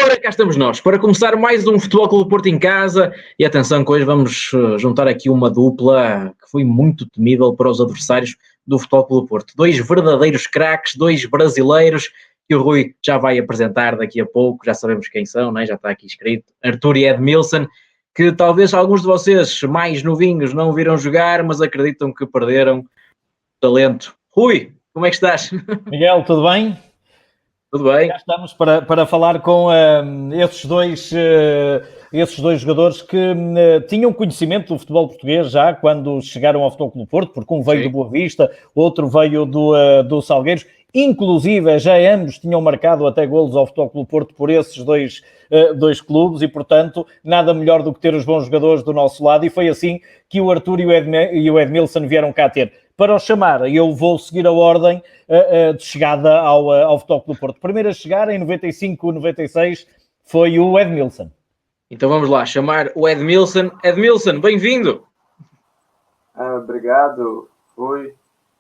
Ora, cá estamos nós, para começar mais um Futebol Clube do Porto em casa, e atenção que hoje vamos juntar aqui uma dupla que foi muito temível para os adversários do Futebol Clube do Porto. Dois verdadeiros craques, dois brasileiros, que o Rui já vai apresentar daqui a pouco, já sabemos quem são, né? Já está aqui escrito, Arthur e Edmilson, que talvez alguns de vocês mais novinhos não viram jogar, mas acreditam que perderam talento. Rui, como é que estás? Miguel, tudo bem? Tudo bem? Já estamos para falar com esses dois jogadores que tinham conhecimento do futebol português já quando chegaram ao Futebol Clube do Porto, porque um veio do Boa Vista, outro veio do Salgueiros. Inclusive, já ambos tinham marcado até golos ao Futebol Clube do Porto por esses dois clubes e, portanto, nada melhor do que ter os bons jogadores do nosso lado, e foi assim que o Arthur e o Edmilson vieram cá ter. Para os chamar, eu vou seguir a ordem de chegada ao Futebol Clube do Porto. Primeiro a chegar, em 95, 96, foi o Edmilson. Então vamos lá, chamar o Edmilson. Edmilson, bem-vindo! Obrigado, Rui.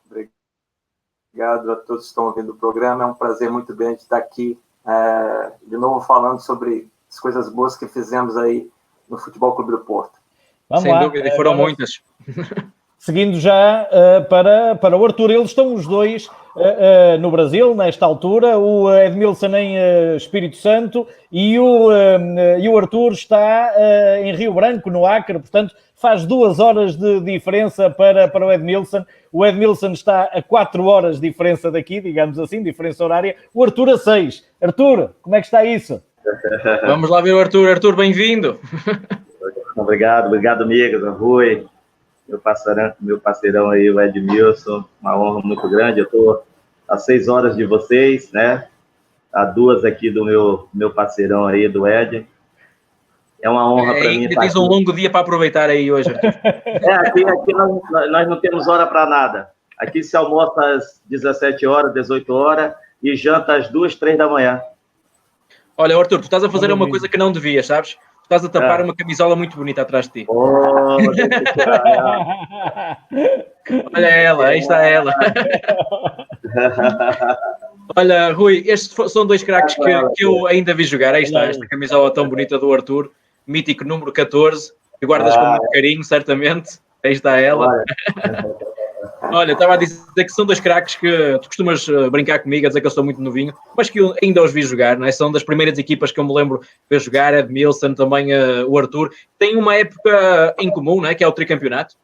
Obrigado a todos que estão ouvindo o programa. É um prazer muito grande estar aqui de novo falando sobre as coisas boas que fizemos aí no Futebol Clube do Porto. Sem dúvida, e foram muitas. Seguindo já para o Arthur, eles estão os dois no Brasil, nesta altura, o Edmilson em Espírito Santo e o Arthur está em Rio Branco, no Acre, portanto faz 2 horas de diferença para o Edmilson. O Edmilson está a 4 horas de diferença daqui, digamos assim, diferença horária, o Arthur a 6. Arthur, como é que está isso? Vamos lá ver o Arthur. Arthur, bem-vindo! Obrigado, amigo, Rui. Meu parceirão aí, o Edmilson, uma honra muito grande. Eu estou a 6 horas de vocês, né? A 2 aqui do meu parceirão aí, do Ed. É uma honra para mim. Tens um longo dia para aproveitar aí hoje. Aqui nós não temos hora para nada. Aqui se almoça às 17 horas, 18 horas e janta às 2, 3 da manhã. Olha, Arthur, tu estás a fazer uma coisa que não devias, sabes? Estás a tapar uma camisola muito bonita atrás de ti. Olha ela, aí está ela. Olha, Rui, estes são 2 craques que eu ainda vi jogar. Aí está, esta camisola tão bonita do Arthur, mítico número 14, que guardas com muito carinho, certamente. Aí está ela. Olha, estava a dizer que são 2 craques que tu costumas brincar comigo, a dizer que eu sou muito novinho, mas que eu ainda os vi jogar, não é? São das primeiras equipas que eu me lembro de ver jogar, Edmilson, também o Arthur. Tem uma época em comum, não é? Que é o tricampeonato.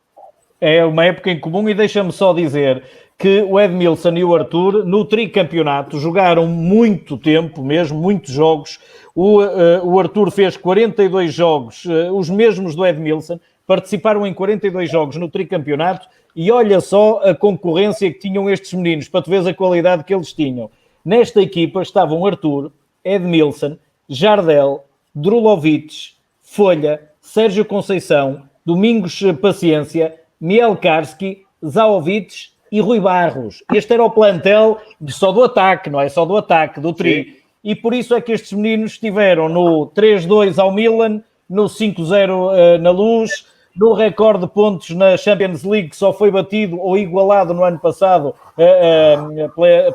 É uma época em comum, e deixa-me só dizer que o Edmilson e o Arthur, no tricampeonato, jogaram muito tempo mesmo, muitos jogos. O Arthur fez 42 jogos, os mesmos do Edmilson, participaram em 42 jogos no tricampeonato, e olha só a concorrência que tinham estes meninos, para tu veres a qualidade que eles tinham. Nesta equipa estavam Arthur, Edmilson, Jardel, Drulovic, Folha, Sérgio Conceição, Domingos Paciência, Miel Karski, Zaovic e Rui Barros. Este era o plantel só do ataque, não é? Só do ataque, do tri. Sim. E por isso é que estes meninos estiveram no 3-2 ao Milan, no 5-0 na Luz, no recorde de pontos na Champions League, que só foi batido ou igualado no ano passado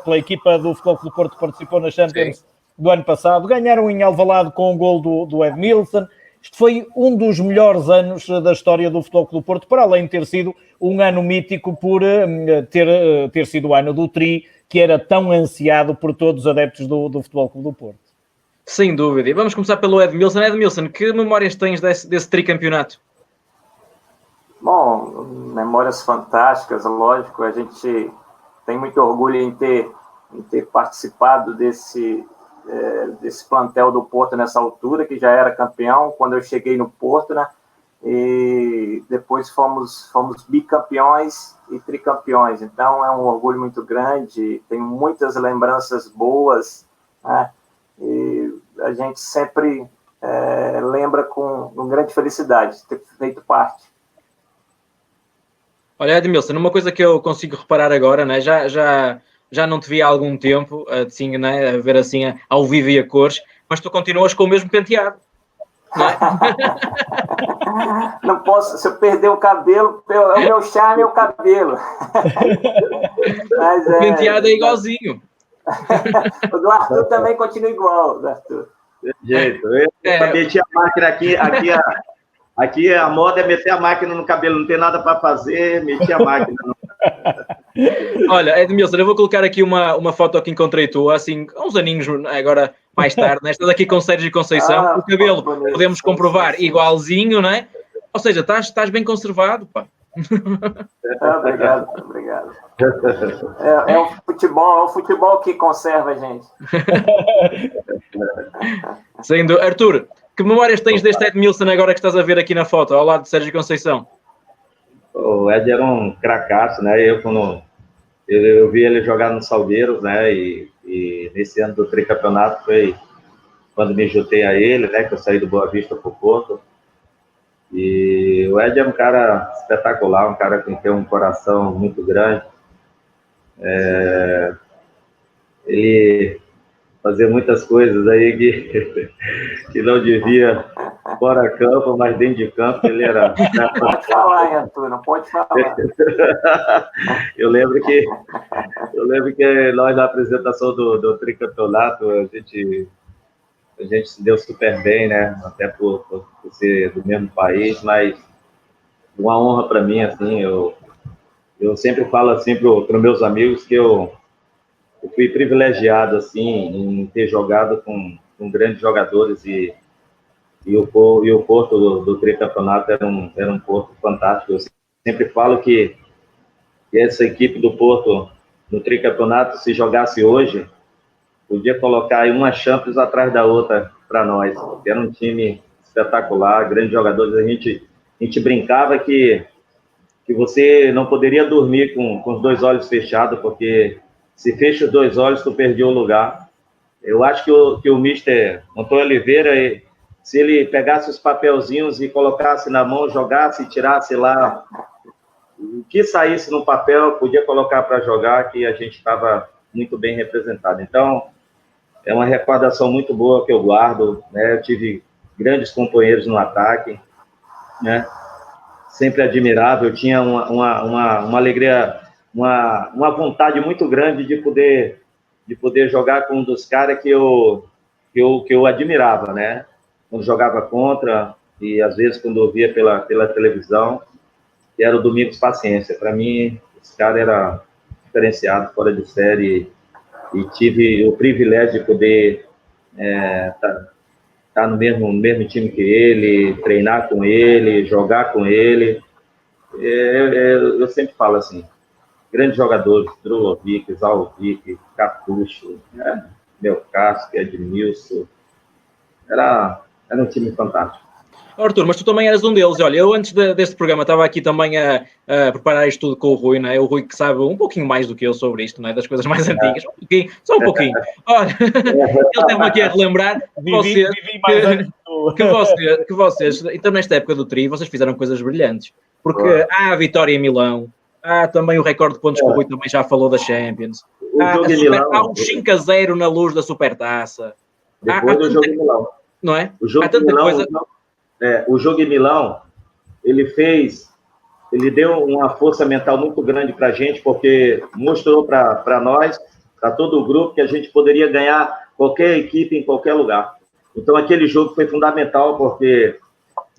pela equipa do Futebol Clube do Porto, que participou na Champions do ano passado. Ganharam em Alvalade com um gol do Edmilson. Isto foi um dos melhores anos da história do Futebol Clube do Porto, para além de ter sido um ano mítico por ter sido o ano do Tri, que era tão ansiado por todos os adeptos do Futebol Clube do Porto. Sem dúvida. E vamos começar pelo Edmilson. Edmilson, que memórias tens desse tricampeonato? Bom, memórias fantásticas, lógico. A gente tem muito orgulho em ter participado desse plantel do Porto nessa altura, que já era campeão quando eu cheguei no Porto, né? E depois fomos bicampeões e tricampeões. Então é um orgulho muito grande, tenho muitas lembranças boas, né? E a gente sempre lembra com grande felicidade de ter feito parte. Olha, Edmilson, uma coisa que eu consigo reparar agora, né? Já não te vi há algum tempo, assim, né? A ver assim ao vivo e a cores, mas tu continuas com o mesmo penteado. Não é? Não posso, se eu perder o cabelo, o meu charme é o cabelo. Mas, o penteado é igualzinho. O do Arthur também continua igual, do Arthur. Jeito. Eu meti a máquina aqui a moda é meter a máquina no cabelo, não tem nada para fazer, meti a máquina. Olha, Edmilson, eu vou colocar aqui uma foto que encontrei tu, assim, há uns aninhos, agora mais tarde, né? Estás aqui com Sérgio Conceição, o cabelo, podemos comprovar, igualzinho, né? Ou seja, estás bem conservado, pá. Obrigado. É o futebol que conserva a gente. Saindo, Arthur, que memórias tens deste Edmilson agora que estás a ver aqui na foto, ao lado de Sérgio Conceição? O Ed era um cracaço, né? Eu vi ele jogar no Salgueiros, né? E nesse ano do tricampeonato foi quando me juntei a ele, né? Que eu saí do Boa Vista para o Porto. E o Ed é um cara espetacular, um cara que tem um coração muito grande. Ele fazia muitas coisas aí que não devia fora campo, mas dentro de campo ele era... Pode falar, hein, Arthur, não pode falar. Eu lembro que nós, na apresentação do tricampeonato, a gente se deu super bem, né? Até por ser do mesmo país, mas uma honra para mim, assim, eu sempre falo assim para os meus amigos que eu fui privilegiado, assim, em ter jogado com grandes jogadores e o Porto do tricampeonato era um Porto fantástico. Eu sempre falo que essa equipe do Porto no tricampeonato, se jogasse hoje, podia colocar aí uma Champions atrás da outra para nós. Era um time espetacular, grandes jogadores. A gente brincava que você não poderia dormir com os dois olhos fechados, porque se fecha os dois olhos, tu perdeu o lugar. Eu acho que o mister Antônio Oliveira, se ele pegasse os papelzinhos e colocasse na mão, jogasse e tirasse lá, o que saísse no papel, podia colocar para jogar, que a gente estava muito bem representado. Então, é uma recordação muito boa que eu guardo, né? Eu tive grandes companheiros no ataque, né? Sempre admirável, eu tinha uma alegria, uma vontade muito grande de poder jogar com um dos caras que eu admirava, né? Quando jogava contra, e às vezes quando eu via pela televisão, que era o Domingos Paciência. Para mim, esse cara era diferenciado, fora de série, e tive o privilégio de poder tá no mesmo time que ele, treinar com ele, jogar com ele. Eu sempre falo assim, grandes jogadores, Drulovic, Zalvic, Cartucho, Meu Castro, Edmilson, era um time fantástico. Arthur, mas tu também eras um deles. Olha, eu antes deste programa estava aqui também a preparar isto tudo com o Rui, não é? O Rui que sabe um pouquinho mais do que eu sobre isto, não é? Das coisas mais antigas. Só um pouquinho. Olha, ele esteve aqui a relembrar que vocês, então nesta época do Tri, vocês fizeram coisas brilhantes. Porque há a vitória em Milão, há também o recorde de pontos que o Rui também já falou da Champions. Há um 5-0 na Luz da Supertaça. Depois do jogo em Milão. Não é? O jogo em Milão, o jogo em Milão, ele deu uma força mental muito grande para a gente, porque mostrou para nós, para todo o grupo, que a gente poderia ganhar qualquer equipe em qualquer lugar. Então, aquele jogo foi fundamental, porque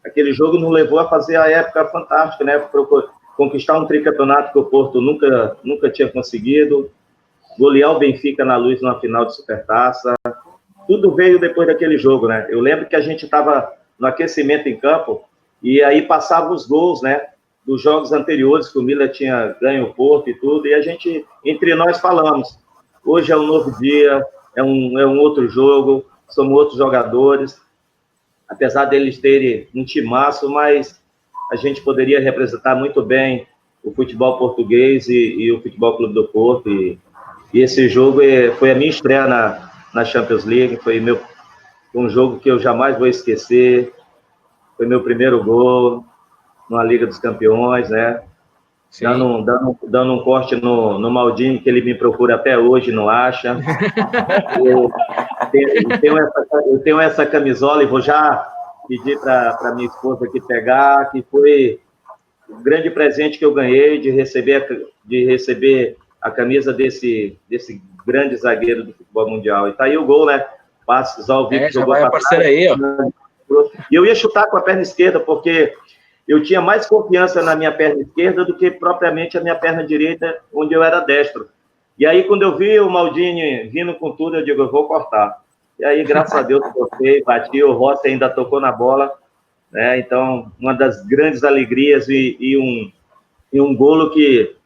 aquele jogo nos levou a fazer a época fantástica, né? Para conquistar um tricampeonato que o Porto nunca tinha conseguido, golear o Benfica na Luz numa final de Supertaça. Tudo veio depois daquele jogo, né? Eu lembro que a gente estava no aquecimento em campo, e aí passavam os gols, né, dos jogos anteriores, que o Milan tinha ganho o Porto e tudo, e a gente, entre nós, falamos, hoje é um novo dia, é um outro jogo, somos outros jogadores, apesar deles terem um timaço, mas a gente poderia representar muito bem o futebol português e o Futebol Clube do Porto, e esse jogo foi a minha estreia na Champions League, foi um jogo que eu jamais vou esquecer. Foi meu primeiro gol na Liga dos Campeões, né? Dando um corte no Maldini, que ele me procura até hoje, não acha. Eu tenho essa camisola e vou já pedir para minha esposa aqui pegar, que foi o grande presente que eu ganhei de receber a camisa desse grande zagueiro do futebol mundial. E tá aí o gol, né? passes ao vivo. Já vai aparecer aí, ó. E eu ia chutar com a perna esquerda, porque eu tinha mais confiança na minha perna esquerda do que propriamente a minha perna direita, onde eu era destro. E aí, quando eu vi o Maldini vindo com tudo, eu digo, eu vou cortar. E aí, graças a Deus, cortei, bati, o Rossi ainda tocou na bola, né? Então, uma das grandes alegrias e um golo que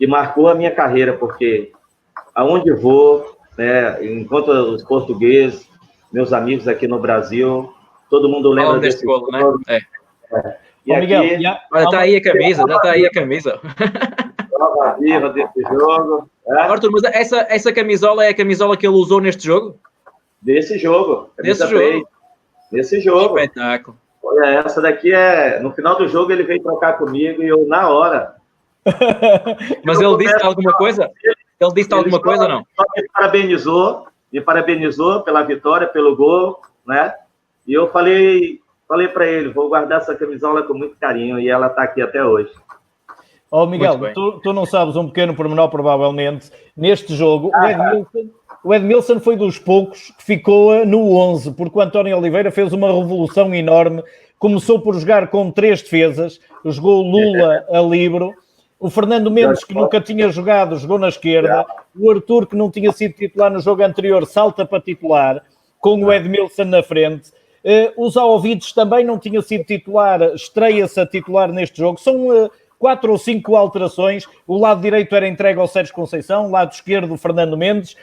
marcou a minha carreira, porque aonde vou, né, enquanto os portugueses, meus amigos aqui no Brasil, todo mundo lembra desse golo, né? E Miguel, aqui... Olha, tá aí a camisa, já está aí a camisa. Prova viva desse jogo. Arthur, mas essa camisola é a camisola que ele usou neste jogo? Desse jogo. Desse jogo? Desse jogo. Espetáculo. Olha, essa daqui no final do jogo ele veio trocar comigo e eu, na hora... Mas ele disse alguma coisa? Ele disse alguma coisa ou não? Só me parabenizou pela vitória, pelo gol, né? E eu falei para ele, vou guardar essa camisola com muito carinho, e ela está aqui até hoje. Miguel, tu não sabes um pequeno pormenor, provavelmente, neste jogo, o Edmilson foi dos poucos que ficou no 11, porque o António Oliveira fez uma revolução enorme, começou por jogar com 3 defesas, jogou Lula a livro, o Fernando Mendes, que nunca tinha jogado, jogou na esquerda, o Arthur, que não tinha sido titular no jogo anterior, salta para titular, com o Edmilson na frente. O Zahovic também não tinha sido titular, estreia-se a titular neste jogo. São 4 ou 5 alterações. O lado direito era entregue ao Sérgio Conceição, o lado esquerdo, Fernando Mendes.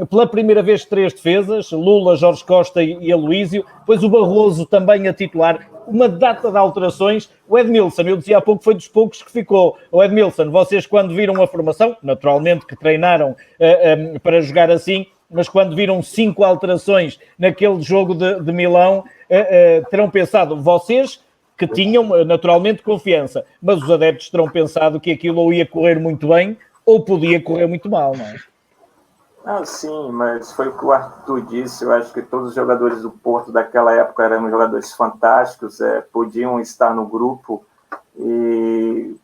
Pela primeira vez, 3 defesas, Lula, Jorge Costa e Aloísio. Depois o Barroso também a titular. Uma data de alterações. O Edmilson, eu dizia há pouco, foi dos poucos que ficou. O Edmilson, vocês quando viram a formação, naturalmente que treinaram para jogar assim, mas quando viram 5 alterações naquele jogo de Milão, terão pensado, vocês que tinham naturalmente confiança, mas os adeptos terão pensado que aquilo ou ia correr muito bem ou podia correr muito mal, não é? Não, sim, mas foi o que o Arthur disse. Eu acho que todos os jogadores do Porto daquela época eram jogadores fantásticos, podiam estar no grupo, e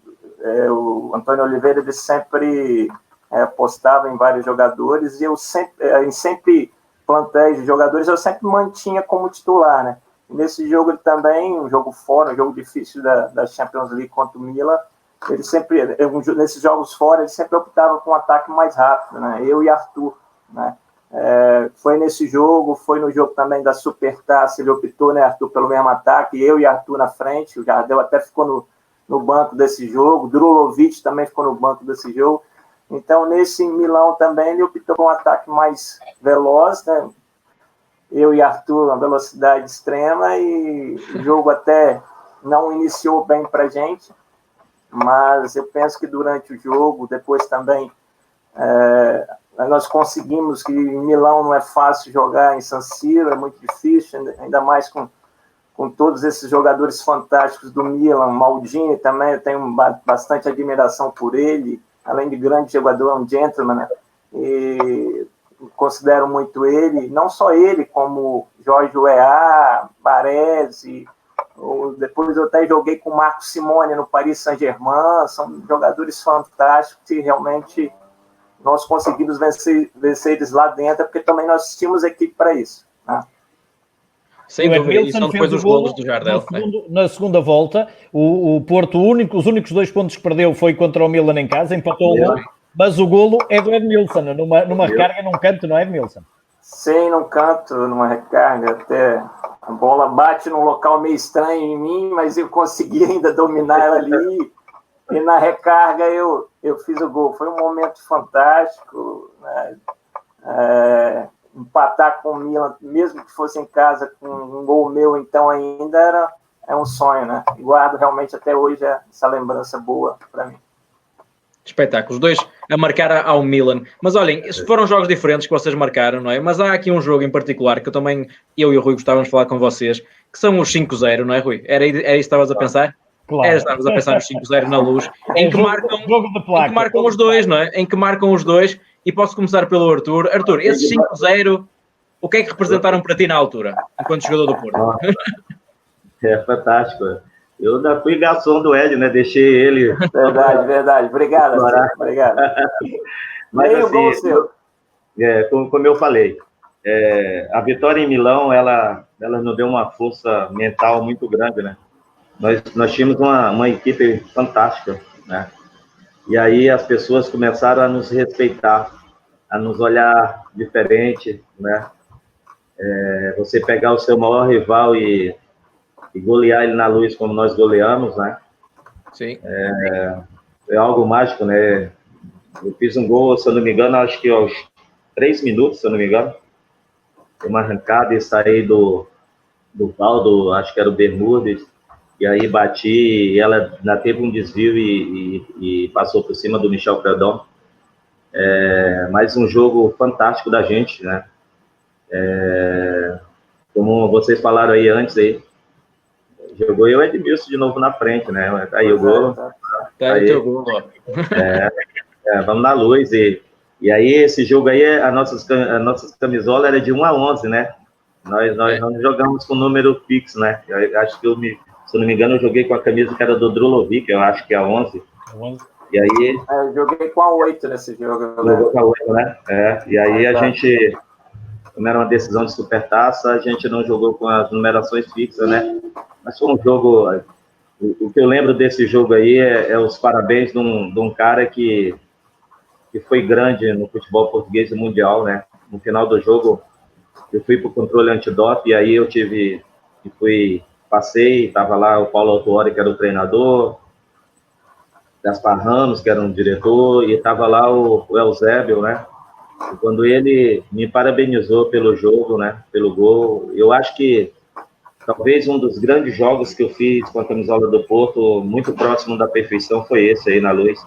o Antônio Oliveira ele sempre apostava em vários jogadores, e eu sempre plantéis de jogadores eu sempre mantinha como titular, né? E nesse jogo ele também, um jogo fora, um jogo difícil da Champions League contra o Milan, ele sempre, nesses jogos fora, ele sempre optava por um ataque mais rápido, né? Eu e Arthur, né? Foi nesse jogo, foi no jogo também da Supertaça, ele optou, né, Arthur, pelo mesmo ataque, eu e Arthur na frente, o Jardel até ficou no banco desse jogo, Drulovic também ficou no banco desse jogo. Então, nesse Milão também, ele optou por um ataque mais veloz, né? Eu e Arthur, uma velocidade extrema, e o jogo até não iniciou bem para a gente, mas eu penso que durante o jogo, depois também, nós conseguimos, que em Milão não é fácil jogar em San Siro, é muito difícil, ainda mais com todos esses jogadores fantásticos do Milan. Maldini também, eu tenho bastante admiração por ele, além de grande jogador, é um gentleman, né? E considero muito ele, não só ele, como Jorge Weah, Baresi, depois eu até joguei com o Marco Simone no Paris Saint-Germain. São jogadores fantásticos e realmente nós conseguimos vencer eles lá dentro, porque também nós tínhamos equipe para isso, né? Sem dúvida, e são depois os golos do Jardel. Na segunda volta, o Porto, os únicos 2 pontos que perdeu foi contra o Milan em casa, empatou o golo, mas o golo é do Edmilson, numa recarga num canto, não é, Edmilson? Sim, num canto, numa recarga, até a bola bate num local meio estranho em mim, mas eu consegui ainda dominar ela ali, e na recarga eu fiz o gol. Foi um momento fantástico, né? Empatar com o Milan, mesmo que fosse em casa, com um gol meu, então ainda é um sonho, né? E guardo realmente até hoje essa lembrança boa para mim. Espetáculo, os dois a marcar ao Milan. Mas olhem, foram jogos diferentes que vocês marcaram, não é? Mas há aqui um jogo em particular que eu e o Rui gostávamos de falar com vocês, que são os 5-0, não é, Rui? Era isso que estavas a pensar? Claro. Estávamos a pensar nos 5-0 na Luz, em que marcam os dois, não é? Em que marcam os dois, e posso começar pelo Arthur. Arthur, esses 5-0, o que é que representaram para ti na altura, enquanto jogador do Porto? É fantástico. Eu ainda fui garçom do Ed, né? Deixei ele. Verdade. Obrigado, obrigado. Mas aí, assim, o gol seu. Como eu falei, a vitória em Milão, ela nos deu uma força mental muito grande, né? Nós tínhamos uma equipe fantástica, né? E aí as pessoas começaram a nos respeitar, a nos olhar diferente, né? Você pegar o seu maior rival e golear ele na Luz como nós goleamos, né? Sim. É algo mágico, né? Eu fiz um gol, se eu não me engano, acho que aos 3 minutos, se eu não me engano. Uma arrancada e saí do Valdo, acho que era o Bermudes, e aí bati, e ela ainda teve um desvio e passou por cima do Michel Predom. Mais um jogo fantástico da gente, né? Como vocês falaram aí antes, aí, jogou eu e Edmilson de novo na frente, né? Aí o gol. Tá aí o teu gol, ó. Vamos na Luz. E aí esse jogo aí, a nossas camisolas era de 1 a 11, né? Nós não jogamos com número fixo, né? Eu acho que se eu não me engano, eu joguei com a camisa que era do Drulovic, eu acho que é a 11. E aí... Eu joguei com a 8 nesse jogo. Jogou com a 8, né? E aí a gente, como era uma decisão de supertaça, a gente não jogou com as numerações fixas, né? Mas foi um jogo... O que eu lembro desse jogo aí é os parabéns de um cara que foi grande no futebol português e mundial, né? No final do jogo, eu fui para o controle antidoping, e aí eu passei, estava lá o Paulo Autuori, que era o treinador, Gaspar Ramos, que era um diretor, e estava lá o Eusébio, né? E quando ele me parabenizou pelo jogo, né? Pelo gol, eu acho que talvez um dos grandes jogos que eu fiz com a camisola do Porto, muito próximo da perfeição, foi esse aí na Luz.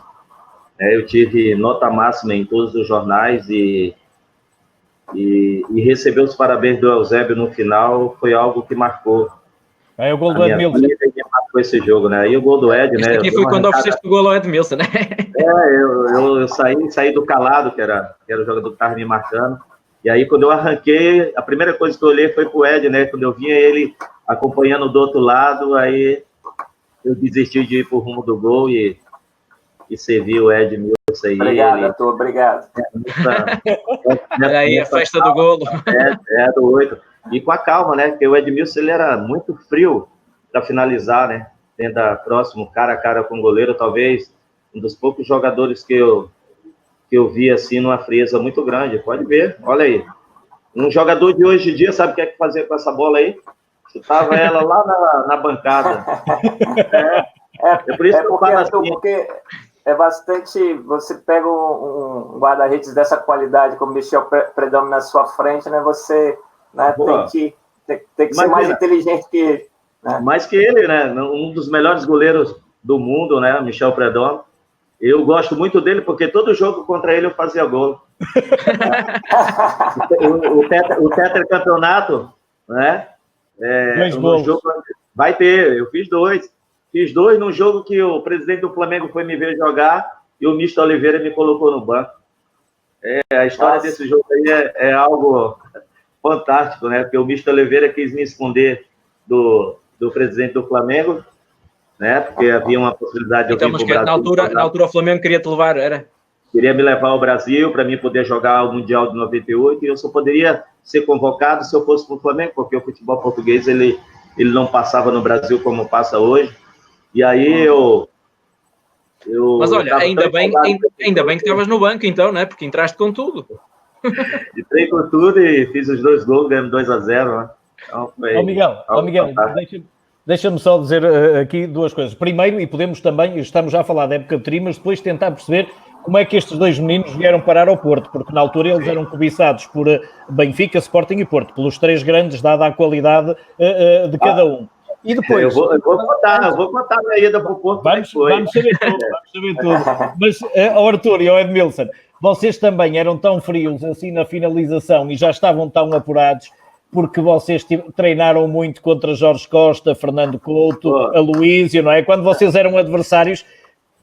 Eu tive nota máxima em todos os jornais e receber os parabéns do Eusébio no final foi algo que marcou. O gol do Edmilson. Marcou esse jogo, né? E o gol do Ed, né? Este aqui foi quando ofereceste o gol ao Edmilson, né? Eu saí do calado, que era o jogador que estava me marcando. E aí, quando eu arranquei, a primeira coisa que eu olhei foi pro Ed, né? Quando eu vinha ele acompanhando do outro lado, aí eu desisti de ir pro rumo do gol e servi o Edmilson aí. Obrigado, Arthur, obrigado. Aí a festa do golo. Do 8. E com a calma, né? Porque o Edmilson, ele era muito frio para finalizar, né? Próximo, cara a cara com o goleiro, talvez um dos poucos jogadores que eu vi assim numa frieza muito grande. Pode ver, olha aí. Um jogador de hoje em dia, sabe o que é que fazia com essa bola aí? Chutava ela lá na bancada. Por isso que eu falo assim. Porque é bastante. Você pega um guarda-redes dessa qualidade, como Michel Predom na sua frente, né? Você, né, tem que ser mais inteligente que ele. Né? Mais que ele, né? Um dos melhores goleiros do mundo, né? Michel Predom. Eu gosto muito dele porque todo jogo contra ele eu fazia gol. o tetracampeonato, né? Um jogo, vai ter, eu fiz 2. Fiz 2 num jogo que o presidente do Flamengo foi me ver jogar e o Mister Oliveira me colocou no banco. A história desse jogo aí é algo fantástico, né? Porque o Mister Oliveira quis me esconder do presidente do Flamengo, né? Porque havia uma possibilidade de eu vir para o Brasil. Na altura o Flamengo queria te levar, era? Queria me levar ao Brasil para mim poder jogar o Mundial de 98 e eu só poderia ser convocado se eu fosse para o Flamengo, porque o futebol português ele não passava no Brasil como passa hoje. E aí Mas olha, ainda bem que estavas no banco então, né? Porque entraste com tudo. Entrei com tudo e fiz os 2 gols, ganhamos 2-0, né? Então, Miguel, deixa-me só dizer aqui 2 coisas. Primeiro, e podemos também, estamos já a falar da época de tri, mas depois tentar perceber como é que estes 2 meninos vieram parar ao Porto, porque na altura eles eram cobiçados por Benfica, Sporting e Porto, pelos 3 grandes, dada a qualidade de cada um. E depois... Eu vou contar a minha ida para o Porto. Vamos saber tudo. Mas, ao Arthur e ao Edmilson, vocês também eram tão frios assim na finalização e já estavam tão apurados porque vocês treinaram muito contra Jorge Costa, Fernando Couto, Aloísio, não é? Quando vocês eram adversários,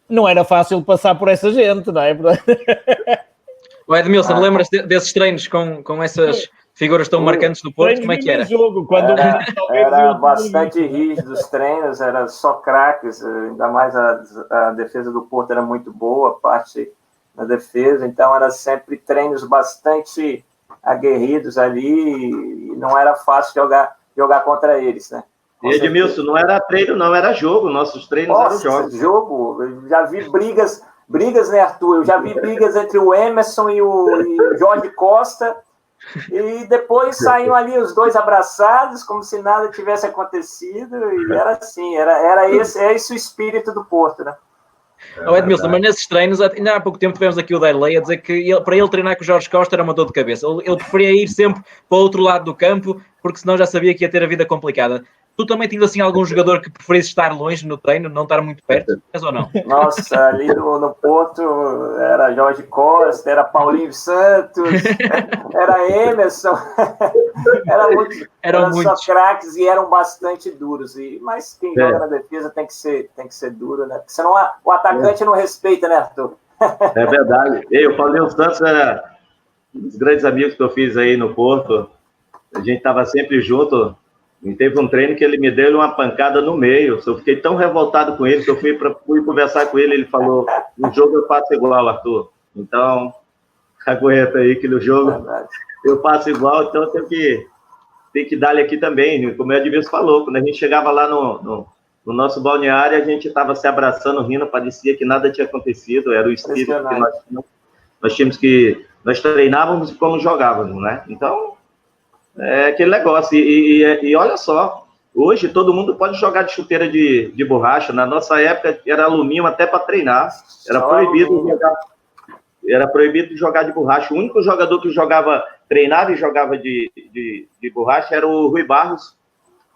não era fácil passar por essa gente, não é? O Edmilson, lembras-te desses treinos com essas figuras tão marcantes do Porto? Como é que era? Era bastante rígido os treinos, era só craques, ainda mais a defesa do Porto era muito boa, a parte da defesa, então era sempre treinos bastante aguerridos ali, e não era fácil jogar contra eles, né? E Edmilson, não era treino, não, era jogo. Nossos treinos eram jogos. Jogo. Eu já vi brigas, né, Arthur? Eu já vi brigas entre o Emerson e o Jorge Costa, e depois saíam ali os dois abraçados, como se nada tivesse acontecido, e era assim, era esse o espírito do Porto, né? Edmilson, mas nesses treinos, ainda há pouco tempo tivemos aqui o Darley a dizer que para ele treinar com o Jorge Costa era uma dor de cabeça. Ele preferia ir sempre para o outro lado do campo, porque senão já sabia que ia ter a vida complicada. Tu também tinhas assim algum jogador que preferisse estar longe no treino, não estar muito perto, ou não? Nossa, ali no Porto era Jorge Costa, era Paulinho Santos, era Emerson, eram só craques e eram bastante duros. Mas quem joga na defesa tem que ser duro, né? Porque senão o atacante não respeita, né, Arthur? É verdade. O Paulinho Santos era um dos grandes amigos que eu fiz aí no Porto. A gente estava sempre junto. E teve um treino que ele me deu uma pancada no meio. Eu fiquei tão revoltado com ele que eu fui conversar com ele. Ele falou: no jogo eu faço igual, Arthur. Então, aguenta aí que no jogo eu faço igual. Então, eu tenho que dar-lhe aqui também. Como o Edmilson falou, quando a gente chegava lá no nosso balneário, a gente estava se abraçando, rindo, parecia que nada tinha acontecido. Era o espírito que nós tínhamos que... Nós treinávamos como jogávamos, né? Então... É aquele negócio, e olha só, hoje todo mundo pode jogar de chuteira de borracha. Na nossa época era alumínio até para treinar, era proibido jogar de borracha. O único jogador que treinava e jogava de borracha era o Rui Barros,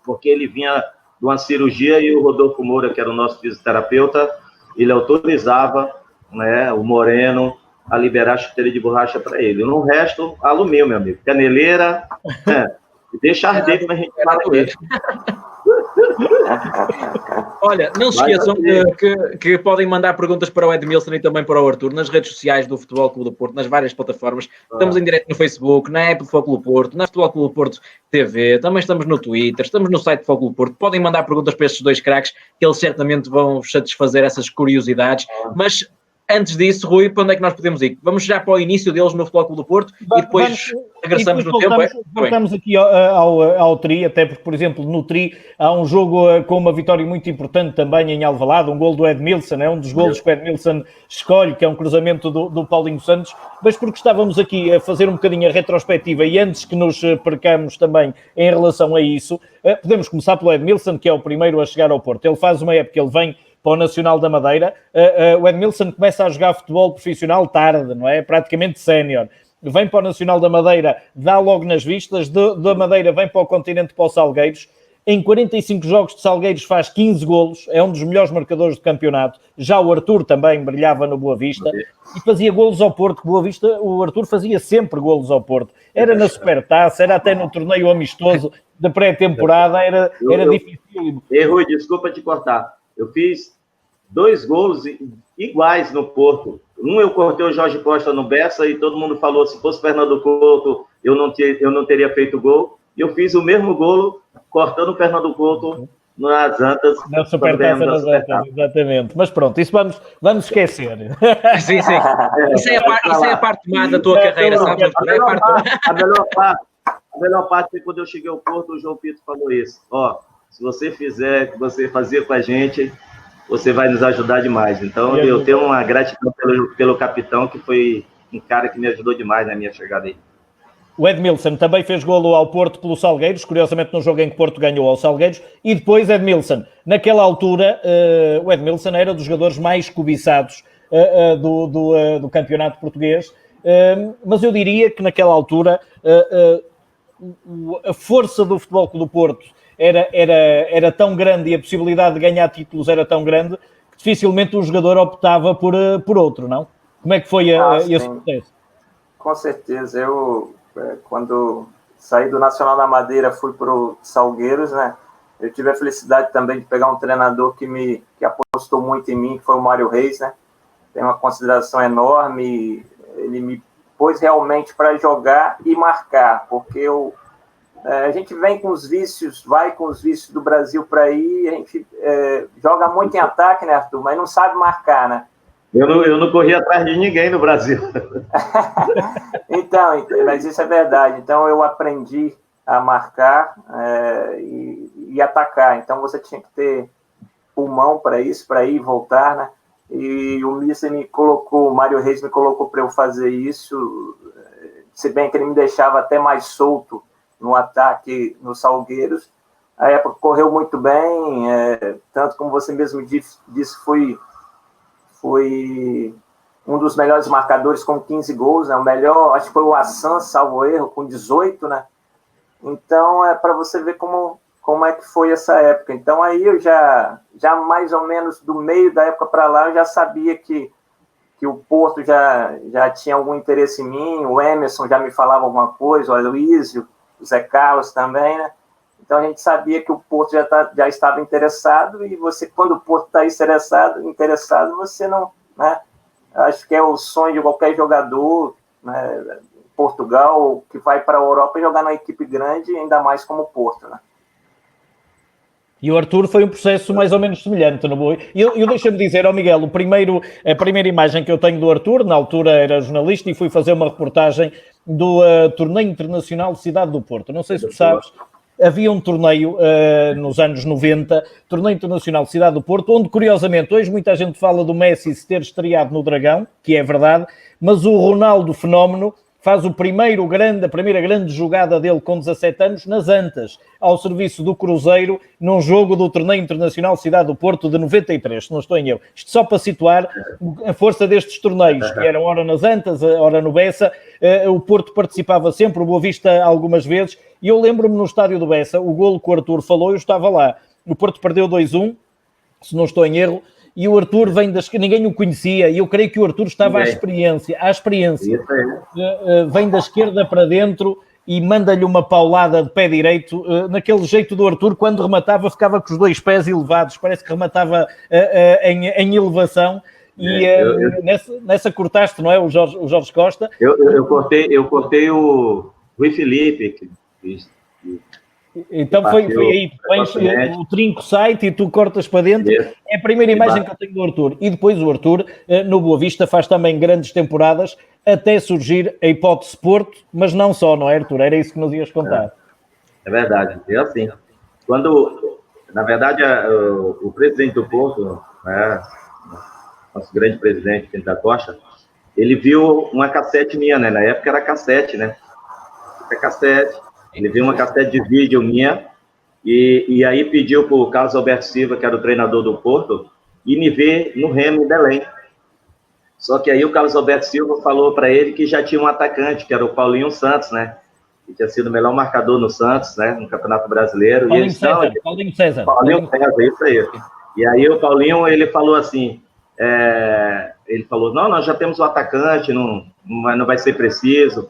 porque ele vinha de uma cirurgia e o Rodolfo Moura, que era o nosso fisioterapeuta, ele autorizava, né, o Moreno a liberar a chuteira de borracha para ele. No resto, alumínio, meu amigo. Caneleira, deixa arder como a gente fala aqui. Olha, não se esqueçam que podem mandar perguntas para o Edmilson e também para o Arthur nas redes sociais do Futebol Clube do Porto, nas várias plataformas. Estamos em direto no Facebook, na app do Futebol Clube do Porto, na Futebol Clube do Porto TV, também estamos no Twitter, estamos no site do Futebol Clube do Porto. Podem mandar perguntas para estes dois craques, que eles certamente vão satisfazer essas curiosidades. Mas antes disso, Rui, para onde é que nós podemos ir? Vamos já para o início deles no Futebol Clube do Porto e depois regressamos no tempo. Voltamos aqui ao Tri, até porque, por exemplo, no Tri há um jogo com uma vitória muito importante também em Alvalade, um gol do Edmilson, é um dos golos que o Edmilson escolhe, que é um cruzamento do Paulinho Santos, mas porque estávamos aqui a fazer um bocadinho a retrospectiva e antes que nos percamos também em relação a isso, podemos começar pelo Edmilson, que é o primeiro a chegar ao Porto. Ele faz uma época, ele vem para o Nacional da Madeira. O Edmilson começa a jogar futebol profissional tarde, não é? Praticamente sénior. Vem para o Nacional da Madeira, dá logo nas vistas, da Madeira vem para o continente, para o Salgueiros. Em 45 jogos de Salgueiros faz 15 golos, é um dos melhores marcadores do campeonato. Já o Arthur também brilhava no Boa Vista e fazia golos ao Porto. Boa Vista, o Arthur fazia sempre golos ao Porto. Era na Supertaça, era até no torneio amistoso da pré-temporada, era difícil. Rui, desculpa te cortar. Eu fiz 2 gols iguais no Porto. Eu cortei o Jorge Costa no Bessa e todo mundo falou, se fosse Fernando Couto, eu não teria feito gol. E eu fiz o mesmo golo cortando o Fernando Couto nas Antas. Na Supertaça nas Antas, exatamente. Mas pronto, isso vamos esquecer. Sim. Isso é a parte má da tua carreira, sabes? A melhor parte foi quando eu cheguei ao Porto, o João Pito falou isso. Se você fizer o que você fazia com a gente, você vai nos ajudar demais. Então, eu tenho uma gratidão pelo capitão, que foi um cara que me ajudou demais na minha chegada aí. O Edmilson também fez golo ao Porto pelo Salgueiros, curiosamente no jogo em que Porto ganhou ao Salgueiros, e depois Edmilson. Naquela altura, o Edmilson era dos jogadores mais cobiçados do campeonato português, mas eu diria que naquela altura a força do Futebol Clube do Porto era tão grande e a possibilidade de ganhar títulos era tão grande que dificilmente o jogador optava por outro, não? Como é que foi esse processo? Com certeza. Eu, quando saí do Nacional da Madeira, fui para o Salgueiros, né? Eu tive a felicidade também de pegar um treinador que apostou muito em mim, que foi o Mário Reis, né? Tem uma consideração enorme. Ele me pôs realmente para jogar e marcar, porque a gente vem com os vícios, vai com os vícios do Brasil para aí, a gente joga muito em ataque, né, Arthur? Mas não sabe marcar, né? Eu não corri atrás de ninguém no Brasil. Então, mas isso é verdade. Então, eu aprendi a marcar e atacar. Então, você tinha que ter pulmão para isso, para ir e voltar, né? E o Mister me colocou, o Mário Reis me colocou para eu fazer isso, se bem que ele me deixava até mais solto no ataque nos Salgueiros. A época correu muito bem, tanto como você mesmo disse, foi um dos melhores marcadores com 15 gols, né? O melhor, acho que foi o Assan, salvo erro, com 18, né? Então, para você ver como é que foi essa época. Então, aí eu já mais ou menos do meio da época para lá, eu já sabia que o Porto já tinha algum interesse em mim, o Emerson já me falava alguma coisa, o Aloysio, o Zé Carlos também, né? Então, a gente sabia que o Porto já estava interessado, e você, quando o Porto está interessado, você não... né? Acho que é o sonho de qualquer jogador, né? Portugal, que vai para a Europa jogar na equipe grande, ainda mais como o Porto, né? E o Arthur foi um processo mais ou menos semelhante. Eu deixa-me dizer, Miguel, a primeira imagem que eu tenho do Arthur, na altura era jornalista e fui fazer uma reportagem do Torneio Internacional de Cidade do Porto. Não sei se tu sabes, havia um torneio nos anos 90, Torneio Internacional de Cidade do Porto, onde, curiosamente, hoje muita gente fala do Messi se ter estreado no Dragão, que é verdade, mas o Ronaldo Fenómeno faz a primeira grande jogada dele com 17 anos nas Antas, ao serviço do Cruzeiro, num jogo do Torneio Internacional Cidade do Porto de 93, se não estou em erro. Isto só para situar a força destes torneios, que eram ora nas Antas, ora no Bessa. O Porto participava sempre, o Boa Vista algumas vezes, e eu lembro-me no estádio do Bessa, o golo que o Arthur falou, eu estava lá. O Porto perdeu 2-1, se não estou em erro, e o Arthur ninguém o conhecia, e eu creio que o Arthur estava à experiência, vem da esquerda para dentro e manda-lhe uma paulada de pé direito, naquele jeito do Arthur, quando rematava ficava com os dois pés elevados, parece que rematava em elevação, e nessa cortaste, não é, o Jorge Costa? Eu cortei o Rui Felipe, então foi aí, o trinco site e tu cortas para dentro. É a primeira imagem que eu tenho do Arthur. E depois o Arthur, no Boa Vista, faz também grandes temporadas, até surgir a hipótese Porto, mas não só, não é, Arthur? Era isso que nos ias contar. É verdade, é assim. Na verdade, o presidente do Porto, né, nosso grande presidente, Pinto da Costa, ele viu uma cassete minha, né? Na época era cassete, né? Cassete. Ele viu uma cassete de vídeo minha e aí pediu para o Carlos Alberto Silva, que era o treinador do Porto, ir me ver no Remo em Belém. Só que aí o Carlos Alberto Silva falou para ele que já tinha um atacante, que era o Paulinho Santos, né? Que tinha sido o melhor marcador no Santos, né? No Campeonato Brasileiro. Paulinho César, isso aí. E aí o Paulinho, ele falou assim, não, nós já temos um atacante, não vai ser preciso.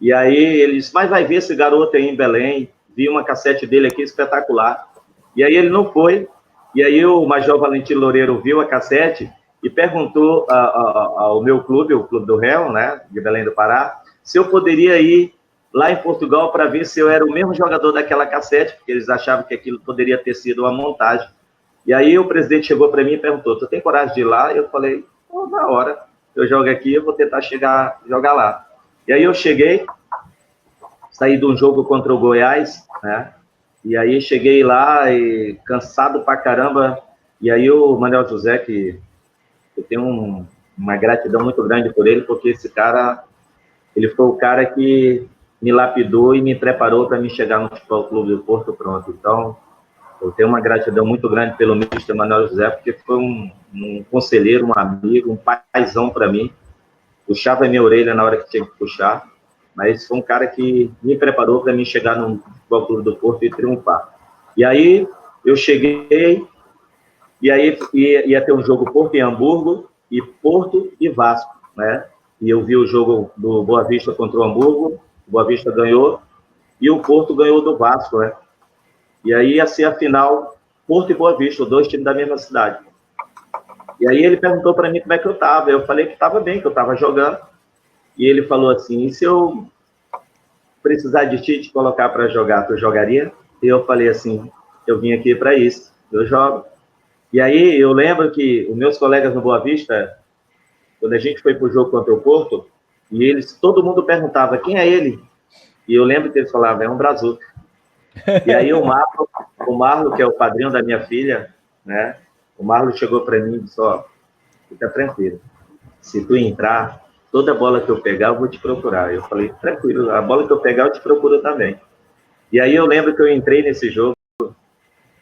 E aí ele disse, mas vai ver esse garoto aí em Belém, vi uma cassete dele aqui espetacular. E aí ele não foi, e aí o Major Valentim Loureiro viu a cassete e perguntou ao meu clube, o Clube do Réu, né, de Belém do Pará, se eu poderia ir lá em Portugal para ver se eu era o mesmo jogador daquela cassete, porque eles achavam que aquilo poderia ter sido uma montagem. E aí o presidente chegou para mim e perguntou, tu tem coragem de ir lá? E eu falei, na hora, eu jogo aqui, eu vou tentar jogar lá. E aí eu cheguei, saí de um jogo contra o Goiás, né? E aí cheguei lá e cansado pra caramba. E aí o Manuel José, que eu tenho uma gratidão muito grande por ele, porque esse cara, ele foi o cara que me lapidou e me preparou para me chegar no Futebol Clube do Porto pronto. Então, eu tenho uma gratidão muito grande pelo Mister Manuel José, porque foi um conselheiro, um amigo, um paizão para mim. Puxava a minha orelha na hora que tinha que puxar, mas foi um cara que me preparou para mim chegar no Futebol Clube do Porto e triunfar. E aí eu cheguei, e aí ia ter um jogo Porto e Hamburgo, e Porto e Vasco, né? E eu vi o jogo do Boa Vista contra o Hamburgo, o Boa Vista ganhou, e o Porto ganhou do Vasco, né? E aí ia ser a final Porto e Boa Vista, os dois times da mesma cidade. E aí ele perguntou para mim como é que eu estava. Eu falei que estava bem, que eu estava jogando. E ele falou assim, e se eu precisar de ti te colocar para jogar, tu jogaria? E eu falei assim, eu vim aqui para isso, eu jogo. E aí eu lembro que os meus colegas no Boa Vista, quando a gente foi para o jogo contra o Porto, e todo mundo perguntava, quem é ele? E eu lembro que eles falavam, é um brazuca. E aí o Marlo, que é o padrinho da minha filha, né? O Marlo chegou para mim e disse, ó, fica tranquilo. Se tu entrar, toda bola que eu pegar, eu vou te procurar. Eu falei, tranquilo, a bola que eu pegar, eu te procuro também. E aí eu lembro que eu entrei nesse jogo,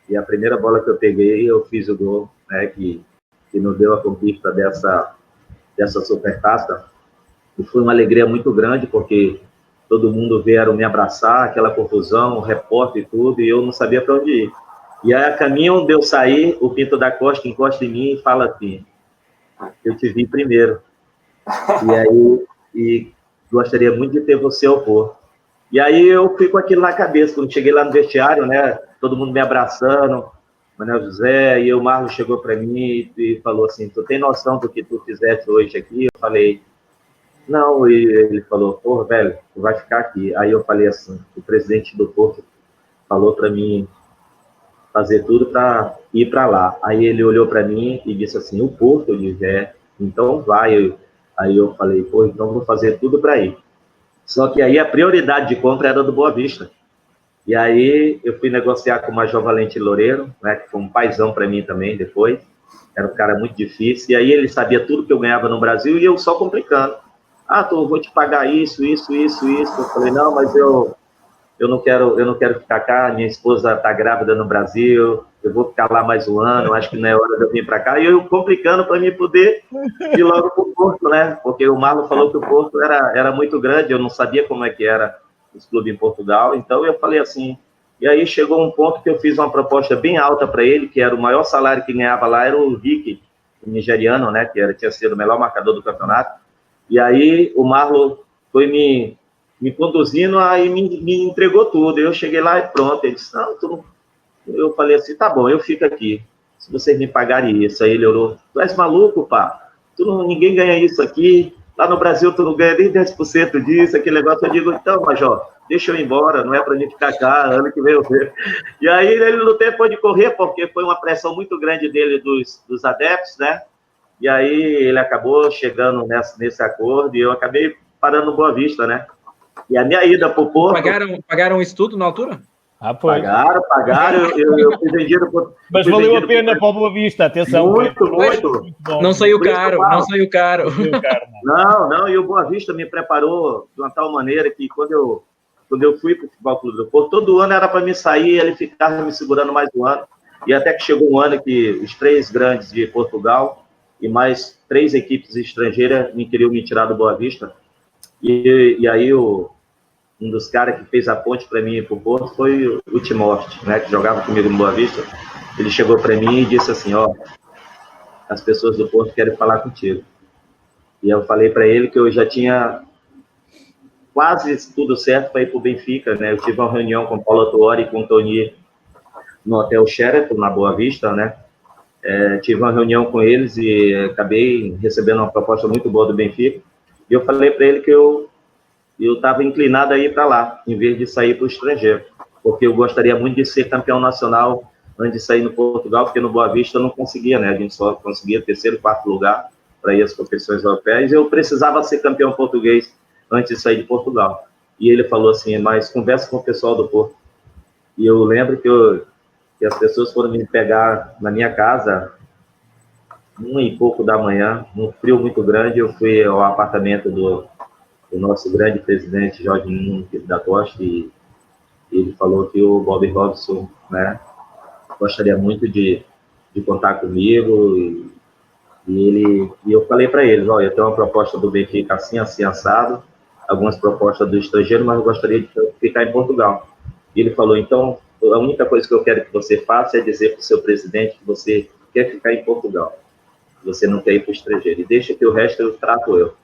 e a primeira bola que eu peguei, eu fiz o gol, né? Que nos deu a conquista dessa supertaça. E foi uma alegria muito grande, porque todo mundo vieram me abraçar, aquela confusão, o repórter e tudo, e eu não sabia para onde ir. E aí, a caminho de eu sair, o Pinto da Costa encosta em mim e fala assim, eu te vi primeiro. E gostaria muito de ter você ao Porto. E aí eu fui com aquilo na cabeça, quando cheguei lá no vestiário, né, todo mundo me abraçando, Manuel José, e o Marlon chegou para mim e falou assim, tu tem noção do que tu fizeste hoje aqui? Eu falei, não, e ele falou, pô, velho, tu vai ficar aqui. Aí eu falei assim, o presidente do Porto falou para mim fazer tudo para ir para lá. Aí ele olhou para mim e disse assim, o Porto? Eu disse, então vai. Aí eu falei, pô, então vou fazer tudo para ir. Só que aí a prioridade de compra era do Boa Vista. E aí eu fui negociar com o Major Valente Loureiro, né, que foi um paizão para mim também depois. Era um cara muito difícil. E aí ele sabia tudo que eu ganhava no Brasil e eu só complicando. Eu vou te pagar isso. Eu falei, não, mas eu não quero ficar cá, minha esposa está grávida no Brasil, eu vou ficar lá mais um ano, acho que não é hora de eu vir para cá. E eu complicando para mim poder ir logo para o Porto, né? Porque o Marlon falou que o Porto era muito grande, eu não sabia como é que era os clubes em Portugal, então eu falei assim. E aí chegou um ponto que eu fiz uma proposta bem alta para ele, que era o maior salário que ganhava lá, era o Rick, o nigeriano, né? Que tinha sido o melhor marcador do campeonato. E aí o Marlon foi me conduzindo, aí me entregou tudo. Eu cheguei lá e pronto. Ele disse, não. Eu falei assim, tá bom, eu fico aqui. Se vocês me pagarem isso. Aí ele olhou, tu és maluco, pá? Ninguém ganha isso aqui. Lá no Brasil tu não ganha nem 10% disso, aquele negócio. Eu digo, então, Major, deixa eu ir embora, não é pra mim ficar cá, ano que vem eu ver. E aí ele não teve pode correr, porque foi uma pressão muito grande dele dos adeptos, né? E aí ele acabou chegando nesse acordo e eu acabei parando no Boa Vista, né? E a minha ida para o Porto... Pagaram isso tudo na altura? Pois. Pagaram. Eu fui vendido... Mas valeu a pena para o Boa Vista, atenção. Muito. Não saiu caro. Não, e o Boa Vista me preparou de uma tal maneira que quando eu fui para o Futebol Clube do Porto, todo ano era para mim sair, ele ficava me segurando mais um ano. E até que chegou um ano que os 3 grandes de Portugal e mais 3 equipes estrangeiras queriam me tirar do Boa Vista. E aí um dos caras que fez a ponte para mim ir para o Porto foi o Timóteo, né, que jogava comigo no Boa Vista. Ele chegou para mim e disse assim, as pessoas do Porto querem falar contigo. E eu falei para ele que eu já tinha quase tudo certo para ir para o Benfica, né? Eu tive uma reunião com o Paulo Tuori e com o Tony no Hotel Sheraton, na Boa Vista, né? Tive uma reunião com eles e acabei recebendo uma proposta muito boa do Benfica. E eu falei para ele que eu estava inclinado a ir para lá, em vez de sair para o estrangeiro, porque eu gostaria muito de ser campeão nacional antes de sair no Portugal, porque no Boa Vista eu não conseguia, né? A gente só conseguia 3º, 4º lugar para ir às competições europeias. Eu precisava ser campeão português antes de sair de Portugal. E ele falou assim, mas conversa com o pessoal do Porto. E eu lembro que as pessoas foram me pegar na minha casa 1 e pouco da manhã, num frio muito grande. Eu fui ao apartamento do nosso grande presidente, Jorge Nuno da Costa, e ele falou que o Bob Robson, né, gostaria muito de contar comigo, e eu falei para eles, eu tenho uma proposta do Benfica assim, assado, algumas propostas do estrangeiro, mas eu gostaria de ficar em Portugal. E ele falou, então, a única coisa que eu quero que você faça é dizer para o seu presidente que você quer ficar em Portugal, que você não quer ir para o estrangeiro, e deixa que o resto eu trato eu.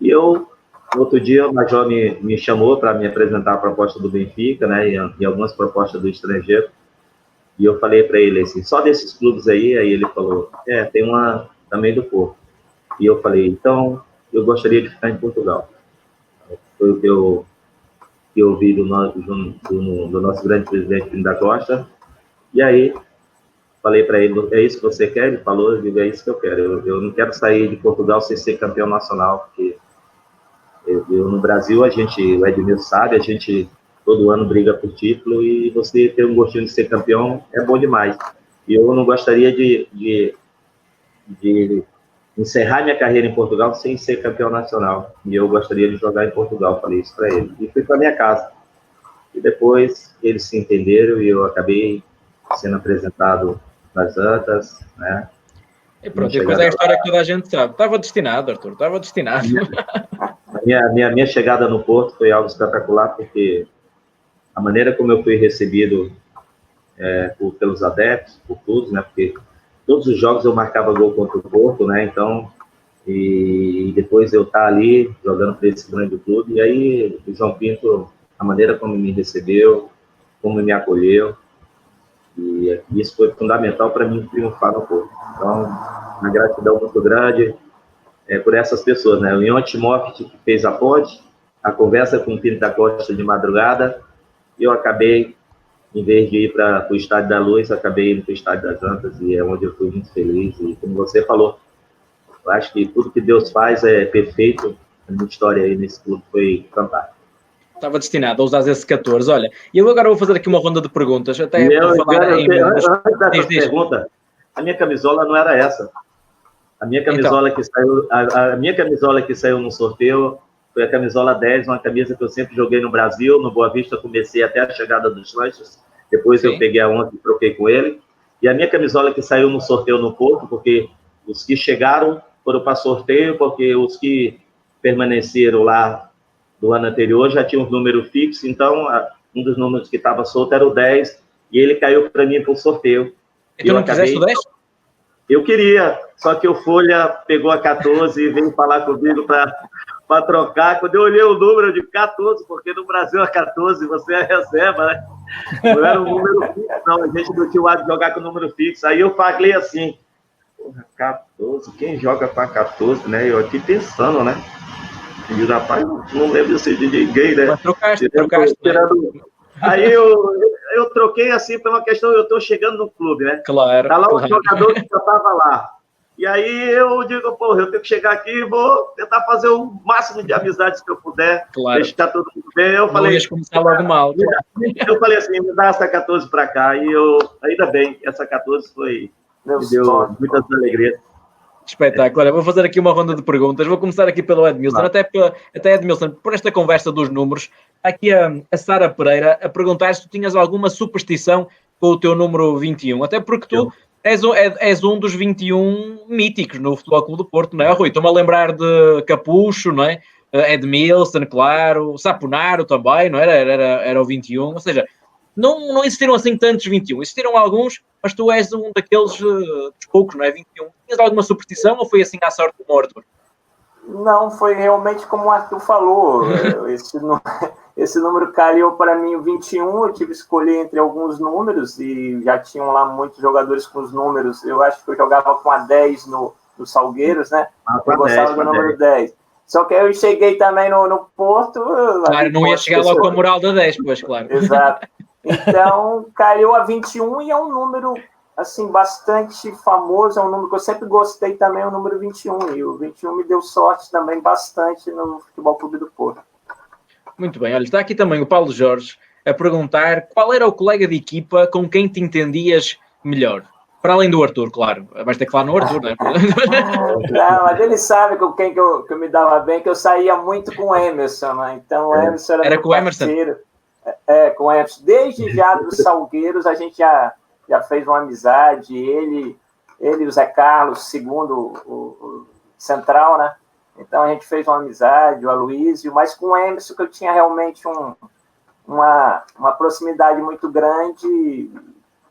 E no outro dia, o Major me chamou para me apresentar a proposta do Benfica, né, e algumas propostas do estrangeiro, e eu falei para ele assim, só desses clubes aí ele falou, tem uma também do Porto. E eu falei, então, eu gostaria de ficar em Portugal. Foi o que eu ouvi do nosso grande presidente da Costa. E aí, falei para ele, é isso que você quer? Ele falou, eu digo, é isso que eu quero. Eu não quero sair de Portugal sem ser campeão nacional, porque no Brasil, o Edmilson sabe, a gente todo ano briga por título e você ter um gostinho de ser campeão é bom demais. E eu não gostaria de encerrar minha carreira em Portugal sem ser campeão nacional. E eu gostaria de jogar em Portugal, falei isso para ele. E fui para minha casa. E depois eles se entenderam e eu acabei sendo apresentado nas Antas, né? E pronto, e depois é a história que toda a gente sabe. Estava destinado, Arthur, estava destinado. Minha chegada no Porto foi algo espetacular, porque a maneira como eu fui recebido pelos adeptos, por todos, né? Porque todos os jogos eu marcava gol contra o Porto, né? Então, e depois eu estar ali jogando para esse grande clube, e aí o João Pinto, a maneira como me recebeu, como me acolheu, e isso foi fundamental para mim triunfar no Porto. Então, uma gratidão muito grande por essas pessoas, né? O Ion Timóteo, que fez a ponte, a conversa com o Pinto da Costa de madrugada, e eu acabei, em vez de ir para o Estádio da Luz, acabei indo para o Estádio das Antas, e é onde eu fui muito feliz. E como você falou, eu acho que tudo que Deus faz é perfeito. A minha história aí nesse clube foi fantástica. Estava destinado a usar esse 14. Olha, e eu agora vou fazer aqui uma ronda de perguntas, até para falar em... Antes dessa pergunta, a minha camisola não era essa. A minha camisola que saiu, a minha camisola que saiu no sorteio foi a camisola 10, uma camisa que eu sempre joguei no Brasil, no Boa Vista comecei até a chegada dos lanches, depois eu peguei a 11 e troquei com ele. E a minha camisola que saiu no sorteio no Porto, porque os que chegaram foram para sorteio, porque os que permaneceram lá do ano anterior já tinham um número fixo, então um dos números que estava solto era o 10, e ele caiu para mim para o sorteio. E tu não quiseste o 10? Eu queria, só que o Folha pegou a 14 e veio falar comigo para trocar. Quando eu olhei o número, eu digo 14, porque no Brasil é 14, você é reserva, né? Não era um número fixo, não. A gente não tinha o hábito de jogar com número fixo. Aí eu falei assim, porra, 14, quem joga para 14, né? Eu aqui pensando, né? E digo, rapaz, não lembro de ninguém, né? Mas trocaste. Aí eu troquei assim por uma questão, eu estou chegando no clube, né? Claro. Tá lá um jogador que já estava lá. E aí eu digo, porra, eu tenho que chegar aqui e vou tentar fazer o máximo de amizades que eu puder. Claro. Deixar todo mundo bem. Eu não falei, ias começar logo mal. Eu falei assim, me dá essa 14 para cá. E ainda bem, essa 14 me deu muitas alegrias. Espetáculo. Vou fazer aqui uma ronda de perguntas. Vou começar aqui pelo Edmilson. Claro. Até Edmilson, por esta conversa dos números, aqui a Sara Pereira a perguntar se tu tinhas alguma superstição com o teu número 21. Até porque tu és um dos 21 míticos no Futebol Clube do Porto, não é, Rui? Estou-me a lembrar de Capucho, não é? Edmilson, claro. Saponaro também, não era? Era o 21. Ou seja, não existiram assim tantos 21. Existiram alguns, mas tu és um daqueles dos poucos, não é? 21. Tinhas alguma superstição ou foi assim à sorte como o Arthur? Não, foi realmente como o Arthur falou. Esse número calhou para mim o 21. Eu tive que escolher entre alguns números e já tinham lá muitos jogadores com os números. Eu acho que eu jogava com a 10 no Salgueiros, né? Eu gostava do número 10. Só que eu cheguei também no Porto. Claro, não ia chegar logo com a moral da 10, pois, claro. Exato. Então, caiu a 21 e é um número, assim, bastante famoso, é um número que eu sempre gostei também, o número 21. E o 21 me deu sorte também bastante no Futebol Clube do Porto. Muito bem, olha, está aqui também o Paulo Jorge a perguntar qual era o colega de equipa com quem te entendias melhor. Para além do Arthur, claro. Vais ter que falar no Arthur, não é? Não, mas ele sabe com quem que eu me dava bem, que eu saía muito com o Emerson, né? Então o Emerson era com o Emerson? Com o Emerson. Desde já dos Salgueiros, a gente já fez uma amizade. Ele e o Zé Carlos, segundo o Central, né? Então a gente fez uma amizade, o Aloysio, mas com o Emerson que eu tinha realmente uma proximidade muito grande.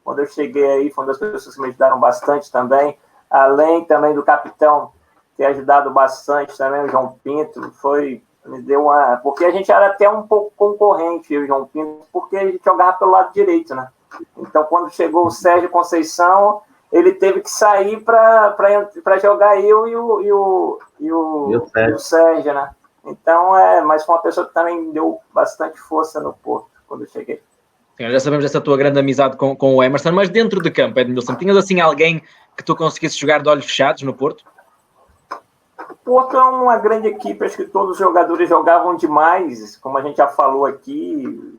Quando eu cheguei aí, foi uma das pessoas que me ajudaram bastante também, além também do capitão ter ajudado bastante também, o João Pinto, me deu uma... Porque a gente era até um pouco concorrente, eu e o João Pinto, porque a gente jogava pelo lado direito, né? Então, quando chegou o Sérgio Conceição, ele teve que sair para jogar eu e o Sérgio, né? Então, mas foi uma pessoa que também me deu bastante força no Porto, quando eu cheguei. Sim, já sabemos dessa tua grande amizade com o Emerson, mas dentro de campo, Edmilson, tinhas assim alguém que tu conseguisse jogar de olhos fechados no Porto? O Porto é uma grande equipe, acho que todos os jogadores jogavam demais, como a gente já falou aqui,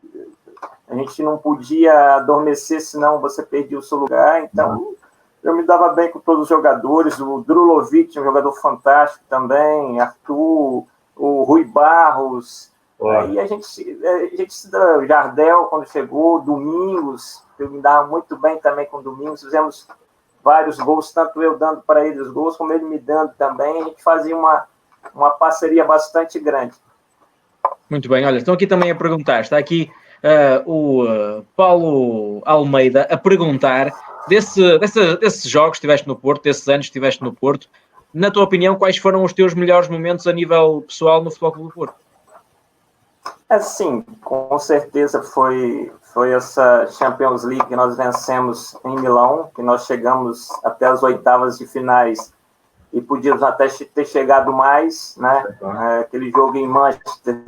a gente não podia adormecer, senão você perdia o seu lugar, então eu me dava bem com todos os jogadores, o Drulovic, um jogador fantástico também, Arthur, o Rui Barros, aí a gente se dá, o Jardel quando chegou, Domingos, eu me dava muito bem também com o Domingos, fizemos vários gols, tanto eu dando para ele os gols, como ele me dando também, a gente fazia uma parceria bastante grande. Muito bem, olha, estão aqui também a perguntar, está aqui o Paulo Almeida a perguntar desses jogos que estiveste no Porto, desses anos que estiveste no Porto, na tua opinião, quais foram os teus melhores momentos a nível pessoal no Futebol Clube do Porto? Sim, com certeza foi essa Champions League que nós vencemos em Milão, que nós chegamos até as oitavas de finais e podíamos até ter chegado mais, né? Aquele jogo em Manchester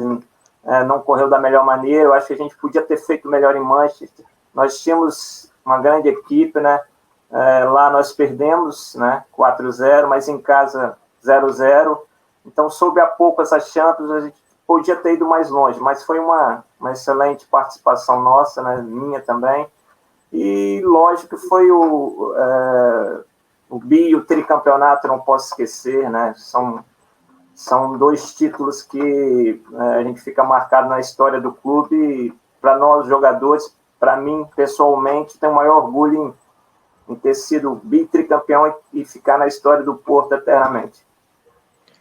não correu da melhor maneira, eu acho que a gente podia ter feito melhor em Manchester. Nós tínhamos uma grande equipe, né? Lá nós perdemos, né? 4-0, mas em casa 0-0. Então, soube há pouco essa Champions, a gente podia ter ido mais longe, mas foi uma excelente participação nossa, né, minha também, e lógico que foi o bi e o tricampeonato, não posso esquecer, né, são dois títulos que a gente fica marcado na história do clube, e para nós jogadores, para mim pessoalmente, tenho o maior orgulho em ter sido bi tricampeão e ficar na história do Porto eternamente.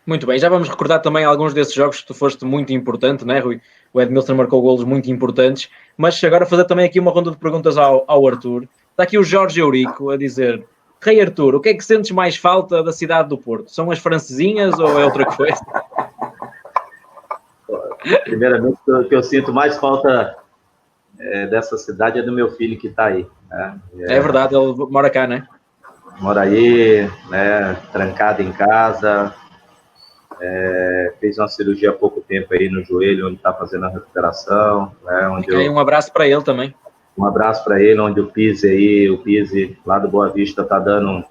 Muito bem, já vamos recordar também alguns desses jogos que tu foste muito importante, né, Rui? O Edmilson marcou golos muito importantes, mas agora fazer também aqui uma ronda de perguntas ao Arthur. Está aqui o Jorge Eurico a dizer: Rei Arthur, o que é que sentes mais falta da cidade do Porto? São as francesinhas ou é outra coisa? Primeiramente, o que eu sinto mais falta dessa cidade é do meu filho que está aí. Né? É verdade, ele mora cá, né? Mora aí, né, trancado em casa. Fez uma cirurgia há pouco tempo aí no joelho, onde está fazendo a recuperação. Né, um abraço para ele também. Um abraço para ele, onde o Pise lá do Boa Vista está dando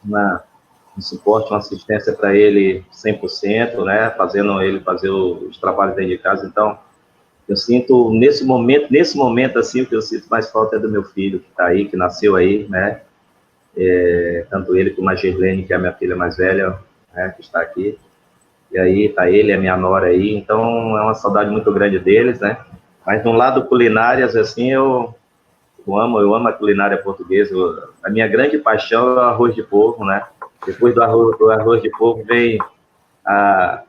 um suporte, uma assistência para ele 100%, né, fazendo ele fazer os trabalhos dentro de casa. Então, eu sinto, nesse momento assim, o que eu sinto mais falta é do meu filho, que está aí, que nasceu aí, né, tanto ele como a Gerlene, que é a minha filha mais velha, né, que está aqui. E aí tá ele, a minha nora aí, então é uma saudade muito grande deles, né? Mas no lado culinárias, assim, eu amo a culinária portuguesa. A minha grande paixão é o arroz de porco, né? Depois do arroz de porco vem a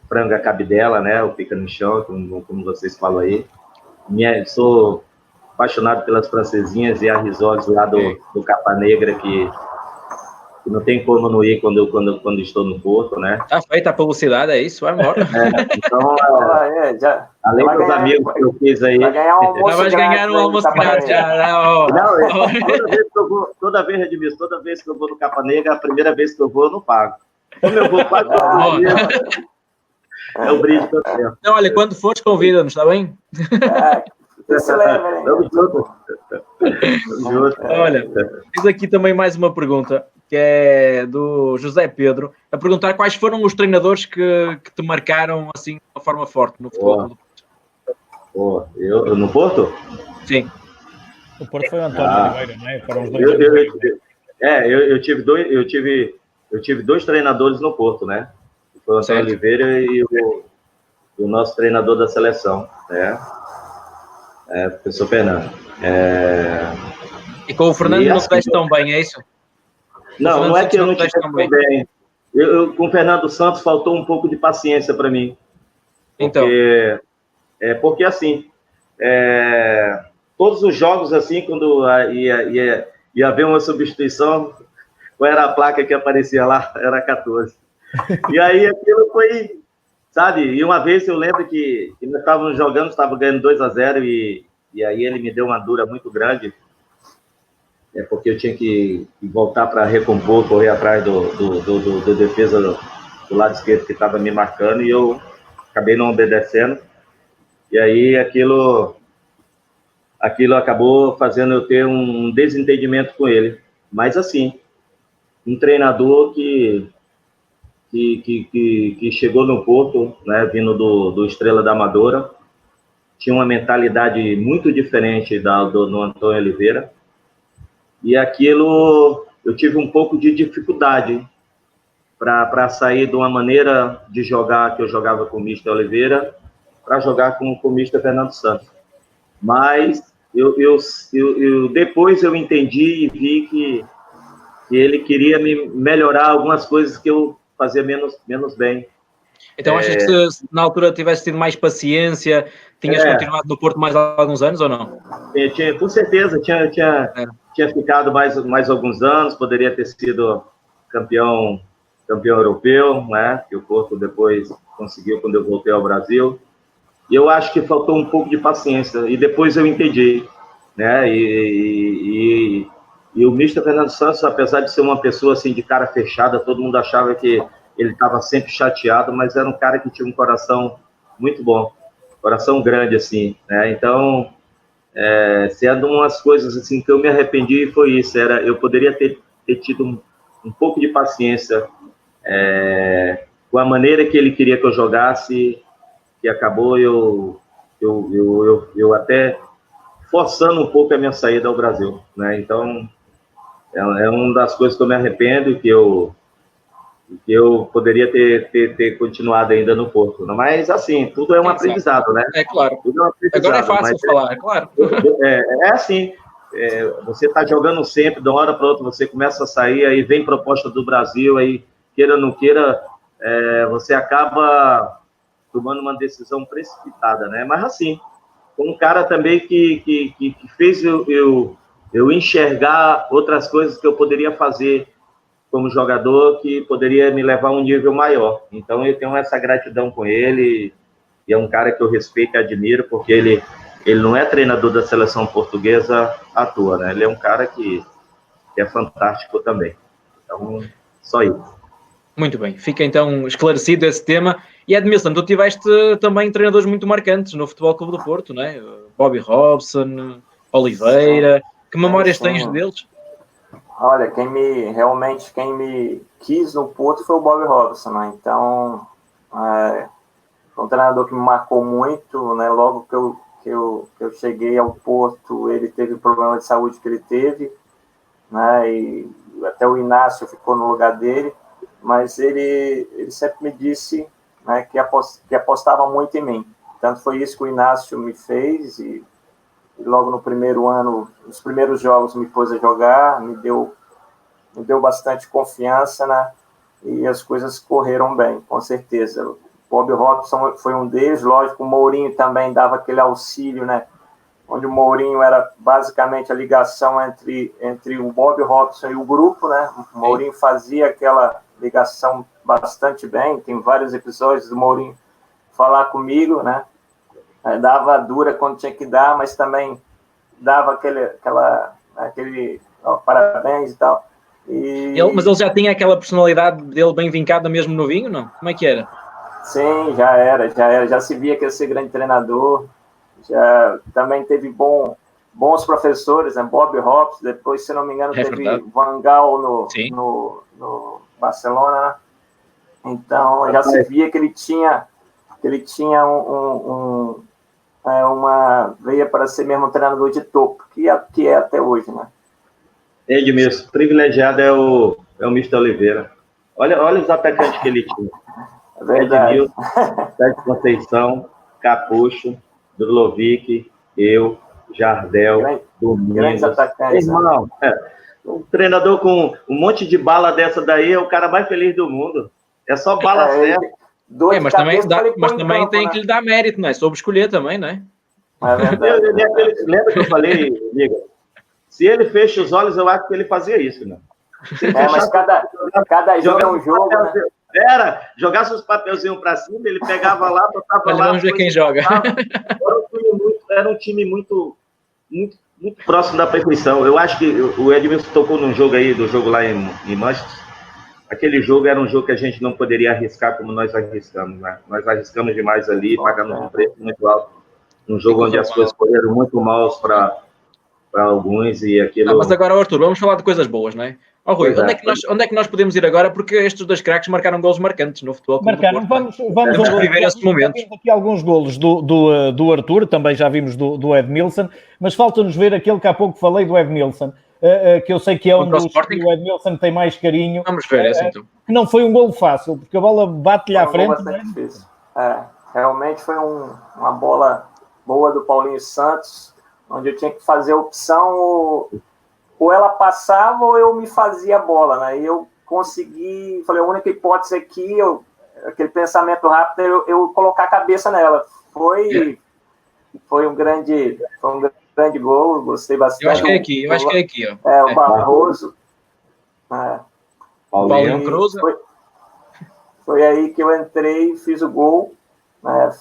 franga cabidela, né? O pica no chão, como vocês falam aí. Sou apaixonado pelas francesinhas e a risoles lá do Capa Negra, que não tem como não ir quando estou no Porto, né? Tá feita a publicidade, é isso? Vai embora. Então, além dos amigos que eu fiz aí... Já vais ganhar um almoço grátis. Toda vez que eu vou no Capa Negra, a primeira vez que eu vou, eu não pago. Como eu vou pagar? É o brinde que eu tenho. Então, olha, quando fores, convida-nos, está bem? Olha, fiz aqui também mais uma pergunta, que é do José Pedro, a perguntar quais foram os treinadores que te marcaram assim de uma forma forte no futebol do Porto. Eu no Porto? Sim. O Porto foi o António Oliveira, não é? Foram os dois. Eu tive dois treinadores no Porto, né? Foi o Antônio Oliveira e o nosso treinador da seleção, né? Professor Fernando. E com o Fernando não te deste tão bem, é isso? Não é que eu não tive tão bem. Com o Fernando Santos faltou um pouco de paciência para mim. Porque assim, todos os jogos, assim, quando ia haver uma substituição, qual era a placa que aparecia lá? Era 14. E aí aquilo foi, sabe? E uma vez eu lembro que nós estávamos jogando, estava ganhando 2-0 e aí ele me deu uma dura muito grande, porque eu tinha que voltar para recompor, correr atrás do defesa do lado esquerdo que estava me marcando, e eu acabei não obedecendo. E aí aquilo aquilo acabou fazendo eu ter um desentendimento com ele. Mas, assim, um treinador que chegou no Porto, né, vindo do Estrela da Amadora, tinha uma mentalidade muito diferente do Antônio Oliveira, e aquilo eu tive um pouco de dificuldade para sair de uma maneira de jogar que eu jogava com o Mister Oliveira para jogar com o Mister Fernando Santos. Mas depois eu entendi e vi que ele queria me melhorar algumas coisas que eu fazia menos bem. Então achas que se na altura tivesse tido mais paciência, tinhas continuado no Porto mais alguns anos ou não? Com certeza, tinha ficado mais alguns anos, poderia ter sido campeão europeu, né? Que o Porto depois conseguiu quando eu voltei ao Brasil. E eu acho que faltou um pouco de paciência, e depois eu entendi, né? E o Mister Fernando Santos, apesar de ser uma pessoa assim de cara fechada, todo mundo achava que ele estava sempre chateado, mas era um cara que tinha um coração muito bom, coração grande, assim, né? Então, sendo umas coisas assim que eu me arrependi, foi isso, eu poderia ter tido um pouco de paciência com a maneira que ele queria que eu jogasse, que acabou eu até forçando um pouco a minha saída ao Brasil, né? Então, é uma das coisas que eu me arrependo, que eu poderia ter continuado ainda no Porto. Mas, assim, tudo é um aprendizado, né? É claro. Tudo é um aprendizado. Agora é fácil falar, é claro. Assim, você está jogando sempre, de uma hora para outra você começa a sair, aí vem proposta do Brasil, aí, queira ou não queira, você acaba tomando uma decisão precipitada, né? Mas, assim, um cara também que fez eu enxergar outras coisas que eu poderia fazer como jogador, que poderia me levar a um nível maior. Então, eu tenho essa gratidão com ele, e é um cara que eu respeito e admiro, porque ele não é treinador da seleção portuguesa à toa, né? Ele é um cara que é fantástico também. Então, só isso. Muito bem, fica então esclarecido esse tema. E Edmilson, tu tiveste também treinadores muito marcantes no Futebol Clube do Porto, não é? Bobby Robson, Oliveira. Que memórias tens deles? Olha, quem me quis no Porto foi o Bobby Robson, né? Então, foi um treinador que me marcou muito, né? Logo que eu cheguei ao Porto, ele teve o problema de saúde que ele teve, né? E até o Inácio ficou no lugar dele, mas ele sempre me disse, né, que apostava muito em mim. Tanto foi isso que o Inácio me fez, e logo no primeiro ano, nos primeiros jogos me pôs a jogar, me deu bastante confiança, né? E as coisas correram bem, com certeza. O Bobby Robson foi um deles, lógico, o Mourinho também dava aquele auxílio, né? Onde o Mourinho era basicamente a ligação entre o Bobby Robson e o grupo, né? O Mourinho fazia aquela ligação bastante bem, tem vários episódios do Mourinho falar comigo, né? Dava dura quando tinha que dar, mas também dava aquele parabéns e tal. Mas ele já tinha aquela personalidade dele bem vincada mesmo novinho, não? Como é que era? Sim, já se via que ia ser grande treinador, também teve bons professores, né? Bob Hobbs, depois, se não me engano, teve verdade. Van Gaal no Barcelona, né? Então já se via que ele tinha uma veia para ser mesmo um treinador de topo, que é até hoje, né? Edmilson, privilegiado é o Mister Oliveira. Olha os atacantes que ele tinha. É verdade. Edmilson, Sérgio Conceição, Capucho, Drulovic, eu, Jardel, Domingos. Grandes atacantes. Irmão, um treinador com um monte de bala dessa daí é o cara mais feliz do mundo. É só bala certa. Mas também tem que lhe dar mérito, não é? Soube escolher também, não é? É verdade. Lembra que eu falei, amiga? Se ele fecha os olhos, eu acho que ele fazia isso, né? Mas cada jogo é um jogo, né? Jogasse os papelzinhos para cima, ele pegava lá, botava Olha, lá. vamos ver quem joga. Era um time muito, muito, muito próximo da perfeição. Eu acho que o Edmilson tocou num jogo aí, do jogo lá em Manchester. Aquele jogo era um jogo que a gente não poderia arriscar como nós arriscamos, né? Nós arriscamos demais ali, pagamos um preço muito alto. Um jogo onde as coisas correram muito mal para alguns e aquilo... Mas agora, Arthur, vamos falar de coisas boas, não é? Rui, onde é que nós podemos ir agora? Porque estes dois craques marcaram golos marcantes no futebol. Marcaram, vamos reviver esse momento. Já vimos aqui alguns golos do Arthur, também já vimos do Edmilson, mas falta-nos ver aquele que há pouco falei do Edmilson, que eu sei que é um dos que o Edmilson tem mais carinho. Vamos ver esse então. Que não foi um golo fácil, porque a bola bate-lhe à frente. Difícil. Realmente foi uma bola boa do Paulinho Santos, onde eu tinha que fazer a opção, ou ela passava ou eu me fazia a bola, né? E eu consegui, falei, a única hipótese aqui, aquele pensamento rápido, eu colocar a cabeça nela. Foi um grande gol, gostei bastante. Eu acho que é aqui, ó. O Barroso. Paulinho Cruz. Foi aí que eu entrei e fiz o gol.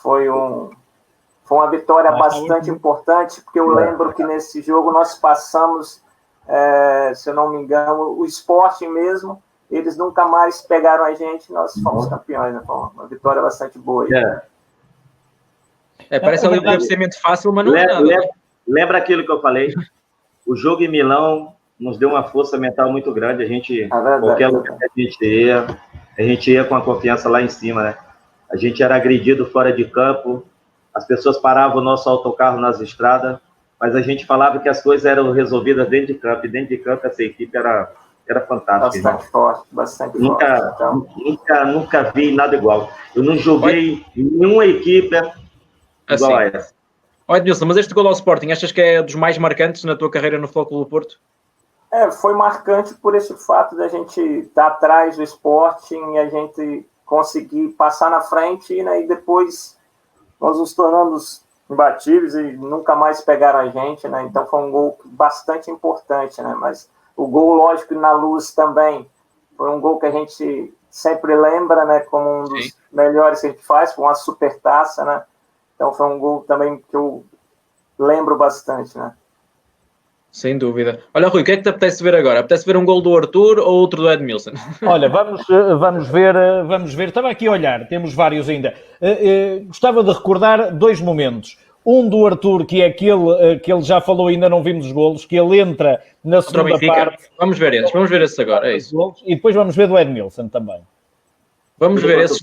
Foi uma vitória bastante importante, porque eu lembro que nesse jogo nós passamos, se eu não me engano, o Sporting mesmo, eles nunca mais pegaram a gente, nós fomos campeões, né? Foi uma vitória bastante boa. Parece ali um cabeceamento fácil, mas não é nada. Lembra aquilo que eu falei? O jogo em Milão nos deu uma força mental muito grande, qualquer lugar que a gente ia com a confiança lá em cima, né? A gente era agredido fora de campo, as pessoas paravam o nosso autocarro nas estradas, mas a gente falava que as coisas eram resolvidas dentro de campo, e dentro de campo essa equipe era fantástica. Bastante forte. Nunca vi nada igual. Eu não joguei nenhuma equipe igual a essa. Olha, Edmilson, mas este gol ao Sporting, achas que é dos mais marcantes na tua carreira no Futebol Clube do Porto? Foi marcante por esse fato de a gente estar atrás do Sporting e a gente conseguir passar na frente, né, e depois nós nos tornamos imbatíveis e nunca mais pegaram a gente, né? Então foi um gol bastante importante, né? Mas o gol, lógico, na Luz também foi um gol que a gente sempre lembra, né, como um dos melhores que a gente faz, com uma super taça, né? Então foi um gol também que eu lembro bastante, né? Sem dúvida. Olha, Rui, o que é que te apetece ver agora? Apetece ver um gol do Arthur ou outro do Edmilson? Olha, vamos ver. Estava aqui a olhar, temos vários ainda. Gostava de recordar dois momentos. Um do Arthur, que é aquele que ele já falou, ainda não vimos os golos, que ele entra na segunda parte. Vamos ver esses agora, é isso. E depois vamos ver do Edmilson também. Vamos ver esses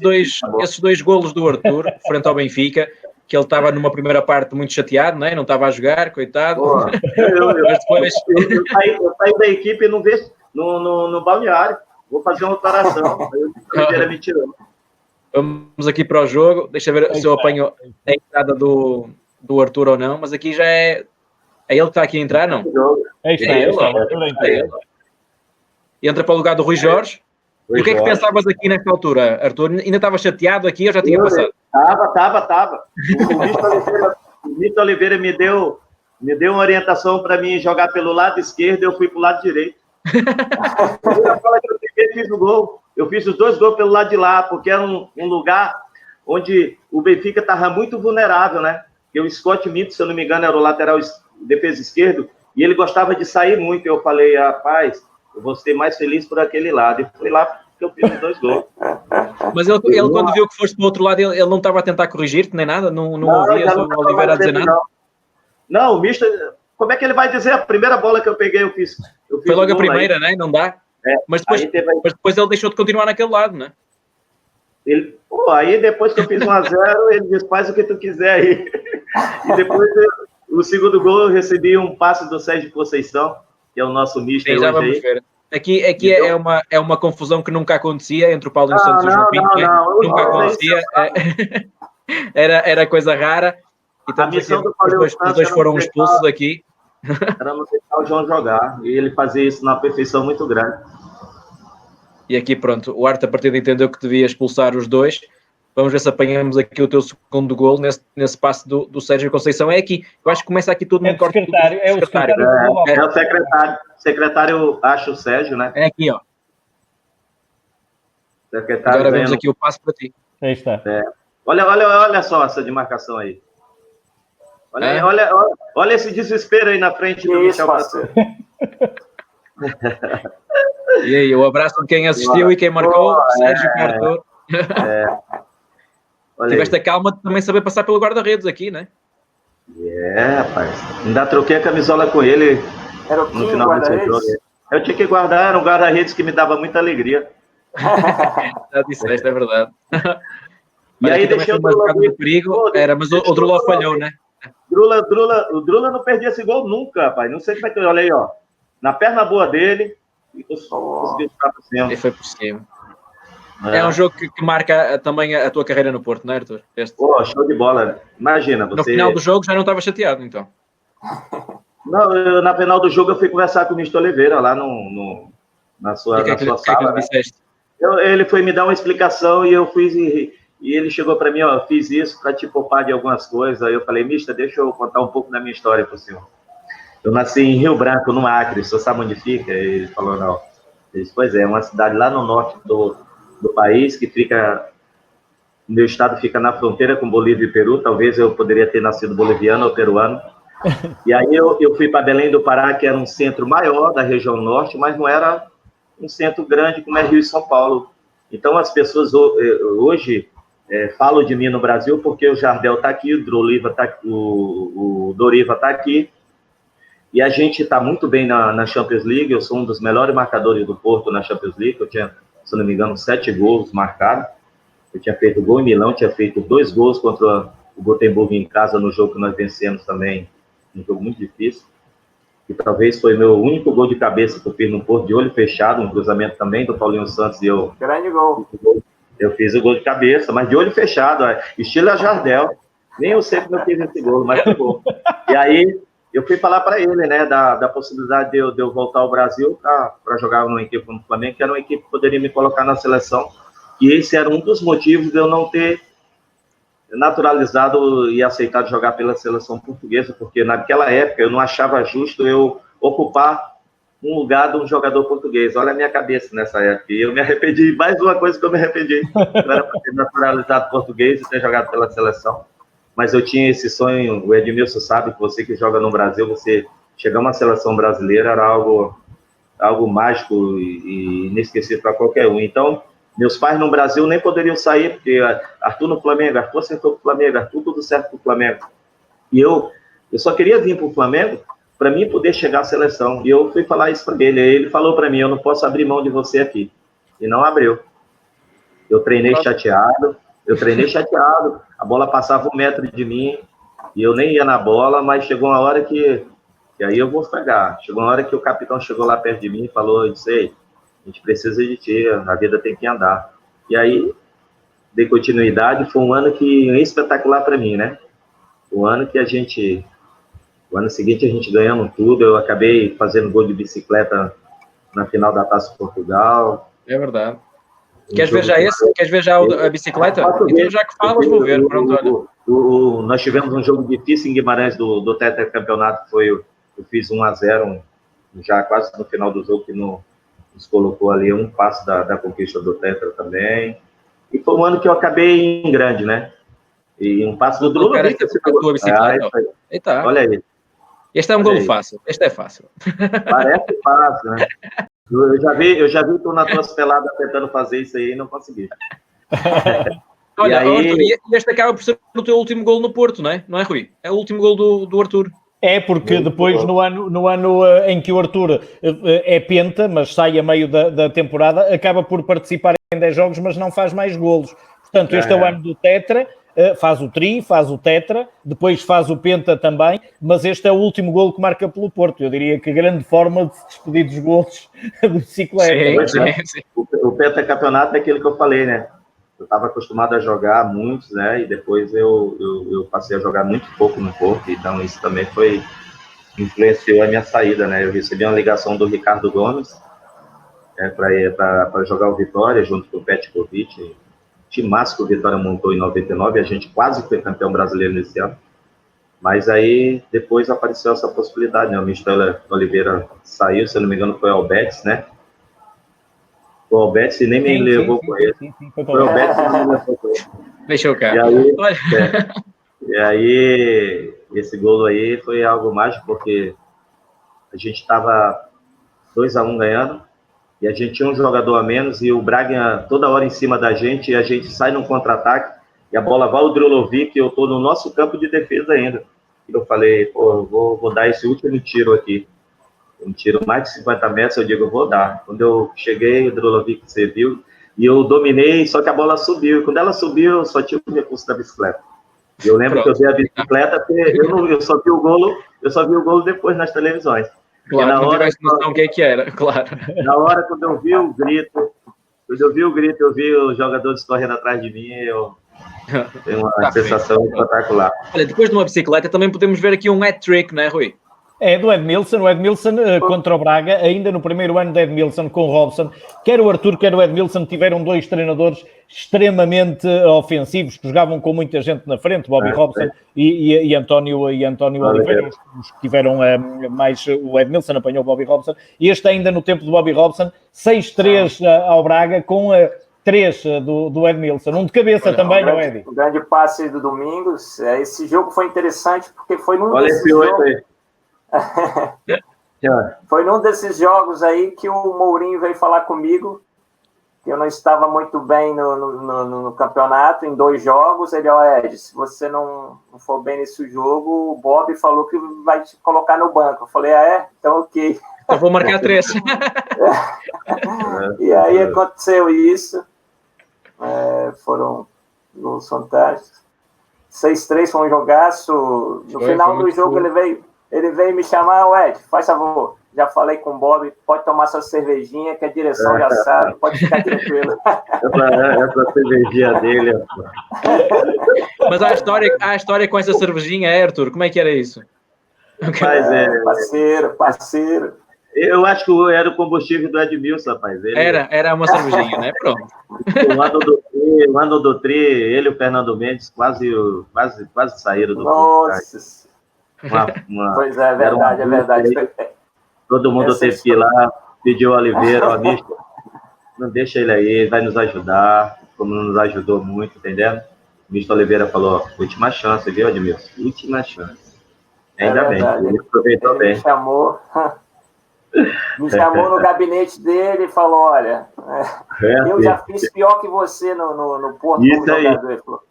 dois golos do Arthur, frente ao Benfica, que ele estava numa primeira parte muito chateado, não estava a jogar, coitado. Mas depois... eu saí da equipe e não vejo no balneário. Vou fazer uma operação. Ele me tirou. Vamos aqui para o jogo. Deixa eu ver se eu apanho a entrada do Arthur ou não, mas aqui já é ele que está aqui a entrar, não? É ele. Entra para o lugar do Rui Jorge. E o que é que pensavas aqui nesta altura, Arthur? Ainda estava chateado aqui ou já tinha passado? Estava. O Vitor Oliveira me deu uma orientação para mim jogar pelo lado esquerdo e eu fui para o lado direito. Eu fiz o gol. Eu fiz os dois gols pelo lado de lá, porque era um lugar onde o Benfica estava muito vulnerável, né? Porque o Scott Minto, se eu não me engano, era o lateral defesa esquerdo, e ele gostava de sair muito. Eu falei, rapaz, eu vou ser mais feliz por aquele lado. E foi lá que eu fiz os dois gols. Mas ele quando viu que foste para o outro lado, ele não estava a tentar corrigir-te nem nada? Não ouvias o Oliveira a dizer nada? Não, o Mister... Como é que ele vai dizer? A primeira bola que eu peguei, eu fiz foi logo a primeira, né? Não dá? Mas depois ele deixou de continuar naquele lado, né? Aí depois que eu fiz 1-0, ele disse, faz o que tu quiser aí. E depois, o segundo gol, eu recebi um passe do Sérgio Conceição, que é o nosso mister. Sim, já vamos aí ver. Aqui então, é uma confusão que nunca acontecia entre o Paulinho Santos e o João Pinto. Nunca acontecia. Era coisa rara. E a missão do os dois foram expulsos aqui. Era não deixar o João jogar. E ele fazia isso na perfeição muito grande. E aqui, pronto, o Arte a partir de entendeu que devia expulsar os dois. Vamos ver se apanhamos aqui o teu segundo gol nesse passe do Sérgio Conceição. É aqui. Eu acho que começa aqui tudo num corte. É o secretário. É o secretário. Secretário, acho o Sérgio, né? É aqui, ó. Secretário. Agora vemos aqui o passe para ti. Aí está. Olha só essa demarcação aí. Olha esse desespero aí na frente do Michel Pastor. E aí, o abraço de quem assistiu e quem marcou, Sérgio Arthur. Tiveste a calma de também saber passar pelo guarda-redes aqui, né? Rapaz. Ainda troquei a camisola com ele Era o no Kim final desse jogo. guarda-redes? Eu tinha que guardar, era um guarda-redes que me dava muita alegria. Já disseste, é verdade. E Olha, aí aqui também deixei foi o uma Drula jogada vir. de perigo, Pô, mas o deixou Drula Drula falhou, vir. né? O Drula não perdia esse gol nunca, rapaz. Não sei como é que eu olhei, ó. Na perna boa dele, e conseguiu ficar por cima. E foi por cima. É um jogo que marca também a tua carreira no Porto, não é, Arthur? Pô, show de bola. Imagina, No final do você... jogo já não estava chateado, então. Não, na final do jogo eu fui conversar com o Mister Oliveira lá na E sua, o que é na que, sua que, é que sala, lhe né? disseste? Ele foi me dar uma explicação e eu fiz... E ele chegou para mim, ó, fiz isso para te poupar de algumas coisas. Aí eu falei, Mister, deixa eu contar um pouco da minha história para o senhor. Eu nasci em Rio Branco, no Acre, o senhor sabe onde fica? Ele falou, não. Eu disse, pois é uma cidade lá no norte do país, que fica... Meu estado fica na fronteira com Bolívia e Peru, talvez eu poderia ter nascido boliviano ou peruano. E aí eu fui para Belém do Pará, que era um centro maior da região norte, mas não era um centro grande como é Rio e São Paulo. Então as pessoas hoje falam de mim no Brasil porque o Jardel está aqui, o Doriva está aqui, o Doriva está aqui, e a gente está muito bem na Champions League. Eu sou um dos melhores marcadores do Porto na Champions League. Eu tinha, se não me engano, 7 gols marcados. Eu tinha feito gol em Milão, tinha feito 2 gols contra o Gotemburgo em casa no jogo que nós vencemos também, um jogo muito difícil. E talvez foi meu único gol de cabeça que eu fiz no Porto, de olho fechado, um cruzamento também do Paulinho Santos, e eu... Grande gol. Eu fiz o gol de cabeça, mas de olho fechado, estilo a Jardel. Nem eu sei como eu fiz esse gol, mas foi gol. E aí eu fui falar para ele, né, da possibilidade de eu voltar ao Brasil para jogar numa equipe como o Flamengo, que era uma equipe que poderia me colocar na seleção. E esse era um dos motivos de eu não ter naturalizado e aceitado jogar pela seleção portuguesa, porque naquela época eu não achava justo eu ocupar um lugar de um jogador português. Olha a minha cabeça nessa época. E eu me arrependi, mais uma coisa que eu me arrependi. Eu era para ter naturalizado português e ter jogado pela seleção. Mas eu tinha esse sonho, o Edmilson sabe que você que joga no Brasil, você chegar a uma seleção brasileira era algo mágico e inesquecível para qualquer um. Então, meus pais no Brasil nem poderiam sair, porque Arthur no Flamengo, Arthur acertou para o Flamengo, Arthur tudo certo para o Flamengo. E eu só queria vir para o Flamengo para mim poder chegar à seleção. E eu fui falar isso para ele. Aí ele falou para mim, eu não posso abrir mão de você aqui. E não abriu. Eu treinei chateado, a bola passava 1 metro de mim, e eu nem ia na bola, mas chegou uma hora que aí eu vou pegar. Chegou uma hora que o capitão chegou lá perto de mim e falou, eu disse, ei, a gente precisa de ti, a vida tem que andar. E aí, dei continuidade, foi um ano espetacular para mim, né? O ano seguinte a gente ganhamos tudo, eu acabei fazendo gol de bicicleta na final da Taça Portugal. É verdade. Queres ver já esse? Queres ver já a bicicleta? Então já que falas, vou ver. Pronto, olha. Nós tivemos um jogo difícil em Guimarães do tetracampeonato, eu fiz 1-0, já quase no final do jogo, que nos colocou ali um passo da conquista do tetra também. E foi um ano que eu acabei em grande, né? E um passo do Drula. A tua bicicleta. Eita. Olha aí. Este é um golo fácil. Este é fácil. Parece fácil, né? Eu já vi tu na tua pelada tentando fazer isso aí e não consegui. Olha, aí... Arthur, e este acaba por ser o teu último golo no Porto, não é? Não é, Rui? É o último golo do Arthur. É, porque depois, no ano em que o Arthur é penta, mas sai a meio da temporada, acaba por participar em 10 jogos, mas não faz mais golos. Portanto, este é o ano do Tetra, faz o tri, faz o Tetra, depois faz o penta também, mas este é o último golo que marca pelo Porto. Eu diria que grande forma de se despedir dos golos de bicicleta. Sim. O pentacampeonato é aquilo que eu falei, né? Eu estava acostumado a jogar muitos, né? E depois eu passei a jogar muito pouco no Porto, então isso também influenciou a minha saída, né? Eu recebi uma ligação do Ricardo Gomes para jogar o Vitória junto com o Petkovic, timaço que o Vitória montou em 99, a gente quase foi campeão brasileiro nesse ano. Mas aí depois apareceu essa possibilidade, né? O Mister Oliveira saiu, se eu não me engano foi o Albetes, né? O Albetes nem me levou com ele. Foi o Albetes que me levou com ele. Deixa eu cá. E aí, esse golo aí foi algo mágico, porque a gente estava 2-1 ganhando, e a gente tinha um jogador a menos, e o Braga toda hora em cima da gente, e a gente sai num contra-ataque, e a bola vai ao Drulovic, e eu estou no nosso campo de defesa ainda. eu falei, pô, eu vou dar esse último tiro aqui. Um tiro mais de 50 metros, eu digo, eu vou dar. Quando eu cheguei, o Drulovic serviu, e eu dominei, só que a bola subiu. E quando ela subiu, eu só tinha o recurso da bicicleta. E eu lembro que eu vi a bicicleta, eu só vi o golo depois nas televisões. Claro, não tivesse noção o que era, claro. Na hora, quando eu vi o grito, eu vi os jogadores correndo atrás de mim, foi uma sensação espetacular. Olha, depois de uma bicicleta, também podemos ver aqui um hat-trick, não é, Rui? É, do Edmilson. O Edmilson contra o Braga, ainda no primeiro ano de Edmilson com o Robson, quer o Arthur, quer o Edmilson tiveram dois treinadores extremamente ofensivos, que jogavam com muita gente na frente, Bobby Robson e António Oliveira, os que tiveram mais. O Edmilson apanhou o Bobby Robson, e este ainda no tempo do Bobby Robson, 6-3 ao Braga, com 3 do Edmilson, um de cabeça também, não é, Edi? Um grande passe do Domingos. Esse jogo foi interessante, porque foi num desses jogos... Foi num desses jogos aí que o Mourinho veio falar comigo, que eu não estava muito bem no campeonato, em 2 jogos. Ele, Ed, se você não for bem nesse jogo, o Bob falou que vai te colocar no banco. Eu falei, então ok. Eu vou marcar 3. E aí aconteceu isso. Foram gols fantásticos. 6-3 foi um jogaço. No final do jogo ele veio me chamar, Ed, faz favor, já falei com o Bob, pode tomar sua cervejinha, que a direção já sabe, pode ficar tranquilo. Essa cervejinha dele. Mas a história com essa cervejinha, Arthur, como é que era isso? Parceiro. Eu acho que era o combustível do Edmilson, rapaz. Era uma cervejinha, né? Pronto. O ano do Tri, ele e o Fernando Mendes quase saíram do Nossa. Pois é, verdade, é verdade. Todo mundo teve que ir lá, pediu o Oliveira, amigo, não deixa ele aí, ele vai nos ajudar, como nos ajudou muito, entendendo? O Mister Oliveira falou, última chance, viu, Edmilson? Última chance. Ainda bem, ele aproveitou bem. Me chamou no gabinete dele e falou, olha, eu já fiz pior que você no Porto como jogador. Ele falou.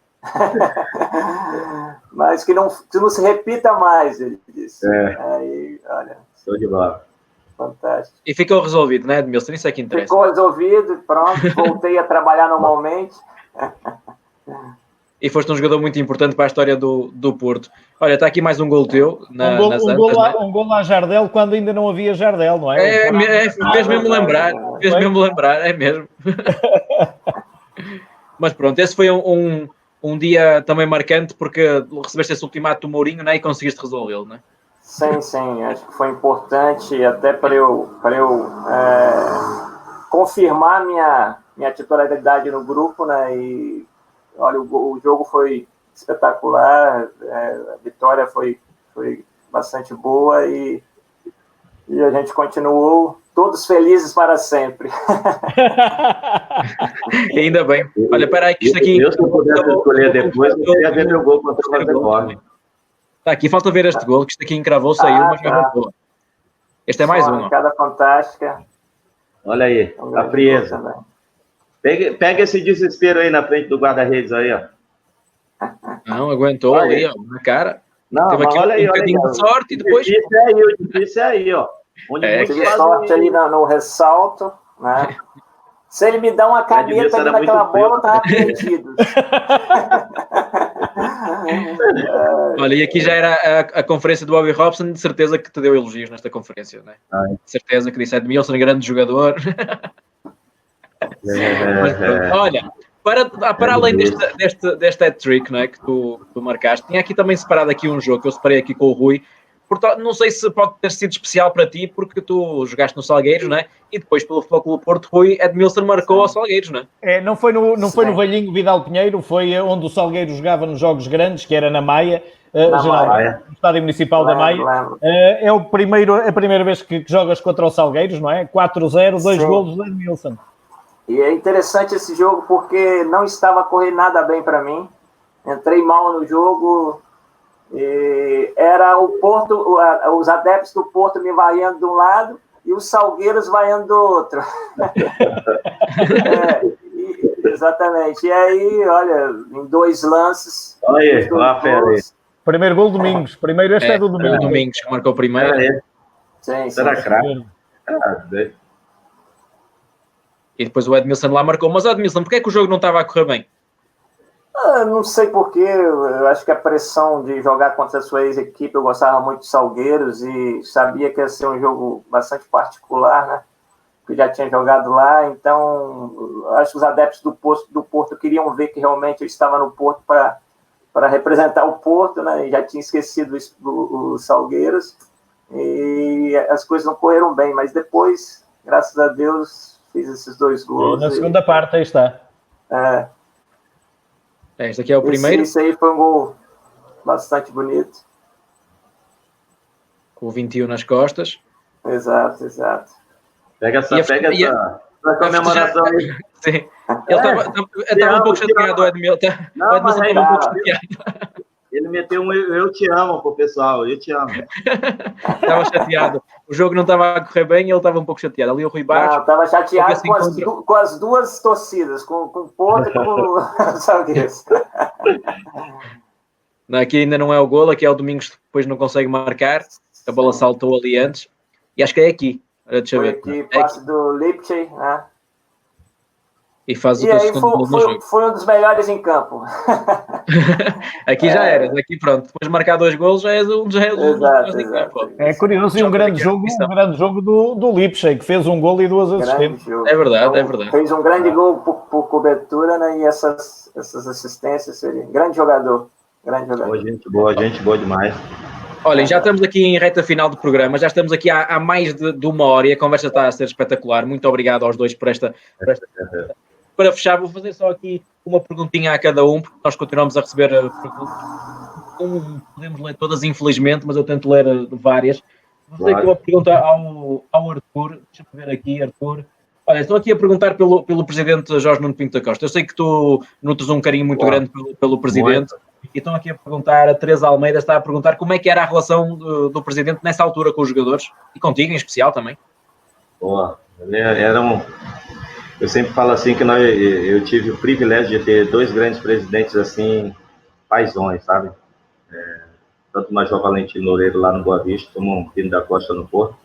Mas que não se repita mais, ele disse. Aí, olha. Show de bola. Fantástico. E ficou resolvido, né, Edmilson? Isso é que interessa. Ficou resolvido, pronto. Voltei a trabalhar normalmente. E foste um jogador muito importante para a história do Porto. Olha, está aqui mais um gol teu. Um gol a Jardel, quando ainda não havia Jardel, não é? Fez mesmo lembrar. É mesmo. Mas pronto, esse foi um dia também marcante, porque recebeste esse ultimato do Mourinho, né, e conseguiste resolvê-lo, né? Sim, acho que foi importante até para eu confirmar minha titularidade no grupo, né? E olha, o jogo foi espetacular, a vitória foi bastante boa e a gente continuou todos felizes para sempre. Ainda bem. Olha, espera aí que isto aqui... Se eu pudesse escolher depois, eu queria ver meu gol contra o Vanderbilt. Está aqui, falta ver este gol, que isto aqui encravou, saiu, mas já voltou. Este é mais um. Cada fantástica. Olha aí, a frieza. Pega esse desespero aí na frente do guarda-redes aí, ó. Não, aguentou olha ali, ó, na cara. Não, teve aqui olha aí, um bocadinho de sorte e depois... O difícil é aí, ó. Tive sorte ali no ressalto, né? Se ele me dá uma caneta ali naquela bola, eu tava perdido. Olha, e aqui já era a conferência do Bobby Robson, de certeza que te deu elogios nesta conferência, né? De certeza que disse Edmilson, grande jogador. Mas pronto, olha, para além deste hat-trick, não é, que tu marcaste, tinha aqui também separado aqui um jogo que eu separei aqui com o Rui. Portanto, não sei se pode ter sido especial para ti, porque tu jogaste no Salgueiros, não é? E depois, pelo Futebol Clube Porto, Rui Edmilson marcou ao Salgueiros, não é? Não foi no Velhinho Vidal Pinheiro, foi onde o Salgueiros jogava nos jogos grandes, que era na Maia, no Estádio Municipal da Maia. É a primeira vez que jogas contra o Salgueiros, não é? 4-0, 2 golos do Edmilson. E é interessante esse jogo, porque não estava correndo nada bem para mim. Entrei mal no jogo... E era o Porto, os adeptos do Porto me vaiando de um lado e os Salgueiros vaiando do outro. Exatamente. E aí, olha, em 2 lances, Primeiro gol Domingos. Primeiro este é do Foi o Domingos. Domingos que marcou o primeiro. Sim, Será sim. craque? E depois o Edmilson lá marcou. Mas, Edmilson, porquê é que o jogo não estava a correr bem? Não sei porquê, eu acho que a pressão de jogar contra a sua ex-equipe, eu gostava muito de Salgueiros e sabia que ia ser um jogo bastante particular, né? Que já tinha jogado lá, então acho que os adeptos do Porto queriam ver que realmente eu estava no Porto para representar o Porto, né? E já tinha esquecido os Salgueiros e as coisas não correram bem, mas depois, graças a Deus, fiz esses 2 gols. Na segunda parte, aí está. Este aqui é o primeiro. Esse aí foi um gol bastante bonito. Com o 21 nas costas. Exato. Pega essa comemoração aí. Sim. Ele estava um pouco chateado, o Edmilson. O Edmilson estava um pouco chateado. Ele meteu um eu te amo pro pessoal, eu te amo. Estava chateado. O jogo não estava a correr bem e ele estava um pouco chateado. Ali o Rui Baixo. Estava chateado com as duas torcidas, com o Porto e com o Salgueiros. Aqui ainda não é o golo, aqui é o Domingos que depois não consegue marcar. A bola saltou ali antes. E acho que é aqui. Olha, deixa eu ver. Foi aqui, passe do Lipchay, né? E faz o E aí segundo gol no jogo. foi um dos melhores em campo. Aqui já era, aqui pronto. Depois de marcar 2 golos já és um dos melhores em campo. É curioso, e um grande jogo do Lipchay, que fez um gol e 2 assistências. É verdade, é verdade. Fez um grande gol por cobertura, né? E essas assistências, grande jogador. Gente boa demais. Olhem, já estamos aqui em reta final do programa, já estamos aqui há mais de uma hora e a conversa está a ser espetacular. Muito obrigado aos dois por esta. Para fechar, vou fazer só aqui uma perguntinha a cada um, porque nós continuamos a receber perguntas. Não podemos ler todas, infelizmente, mas eu tento ler várias. Vou fazer aqui uma pergunta ao Arthur. Deixa-me ver aqui, Arthur. Olha, estou aqui a perguntar pelo presidente Jorge Nuno Pinto da Costa. Eu sei que tu nutres um carinho muito grande pelo presidente. E estão aqui a perguntar, a Teresa Almeida está a perguntar como é que era a relação do presidente nessa altura com os jogadores e contigo em especial também. Boa, eu sempre falo assim que eu tive o privilégio de ter 2 grandes presidentes assim, paizões, sabe? Tanto o Major Valentino Loureiro lá no Boa Vista, como o Pinto da Costa no Porto.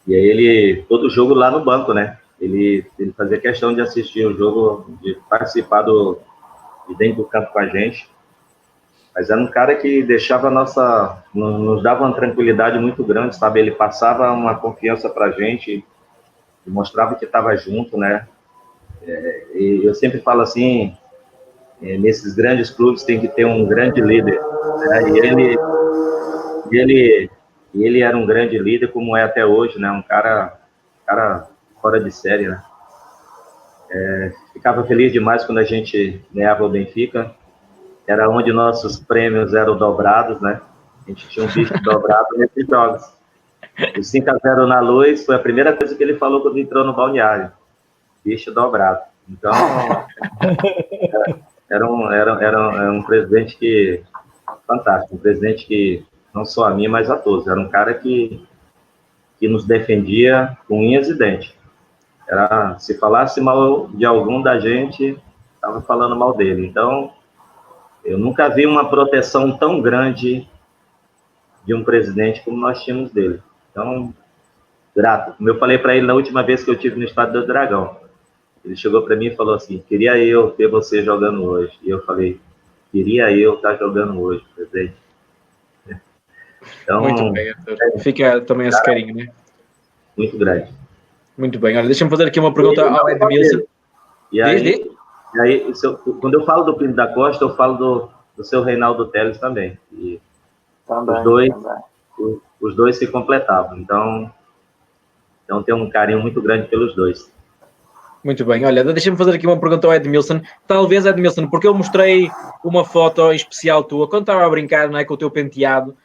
E aí todo jogo lá no banco, né? Ele fazia questão de assistir o jogo, de participar de dentro do campo com a gente. Mas era um cara que deixava nos dava uma tranquilidade muito grande, sabe? Ele passava uma confiança pra gente, mostrava que estava junto, né? E eu sempre falo assim, nesses grandes clubes tem que ter um grande líder, né? E ele era um grande líder, como é até hoje, né? Um cara fora de série, né? Ficava feliz demais quando a gente ganhava o Benfica. Era onde nossos prêmios eram dobrados, né? A gente tinha um bicho dobrado nesses jogos. O 5-0 na Luz foi a primeira coisa que ele falou quando entrou no balneário. Bicho dobrado. Então, era um presidente que fantástico, um presidente que não só a mim, mas a todos. Era um cara que nos defendia com unhas e dentes. Se falasse mal de algum da gente, estava falando mal dele. Então, eu nunca vi uma proteção tão grande de um presidente como nós tínhamos dele. Então, grato. Como eu falei para ele na última vez que eu estive no Estádio do Dragão, ele chegou para mim e falou assim: queria eu ter você jogando hoje. E eu falei: queria eu estar jogando hoje, presidente. Então, muito bem, Arthur. Fica também esse carinho, né? Muito grande. Muito bem. Olha, deixa-me fazer aqui uma pergunta ao Edmilson. E aí, quando eu falo do Pinto da Costa, eu falo do seu Reinaldo Teles também. E os dois se completavam. Então tem um carinho muito grande pelos dois. Muito bem. Olha, deixa-me fazer aqui uma pergunta ao Edmilson. Talvez, Edmilson, porque eu mostrei uma foto especial tua, quando estava a brincar, não é, com o teu penteado,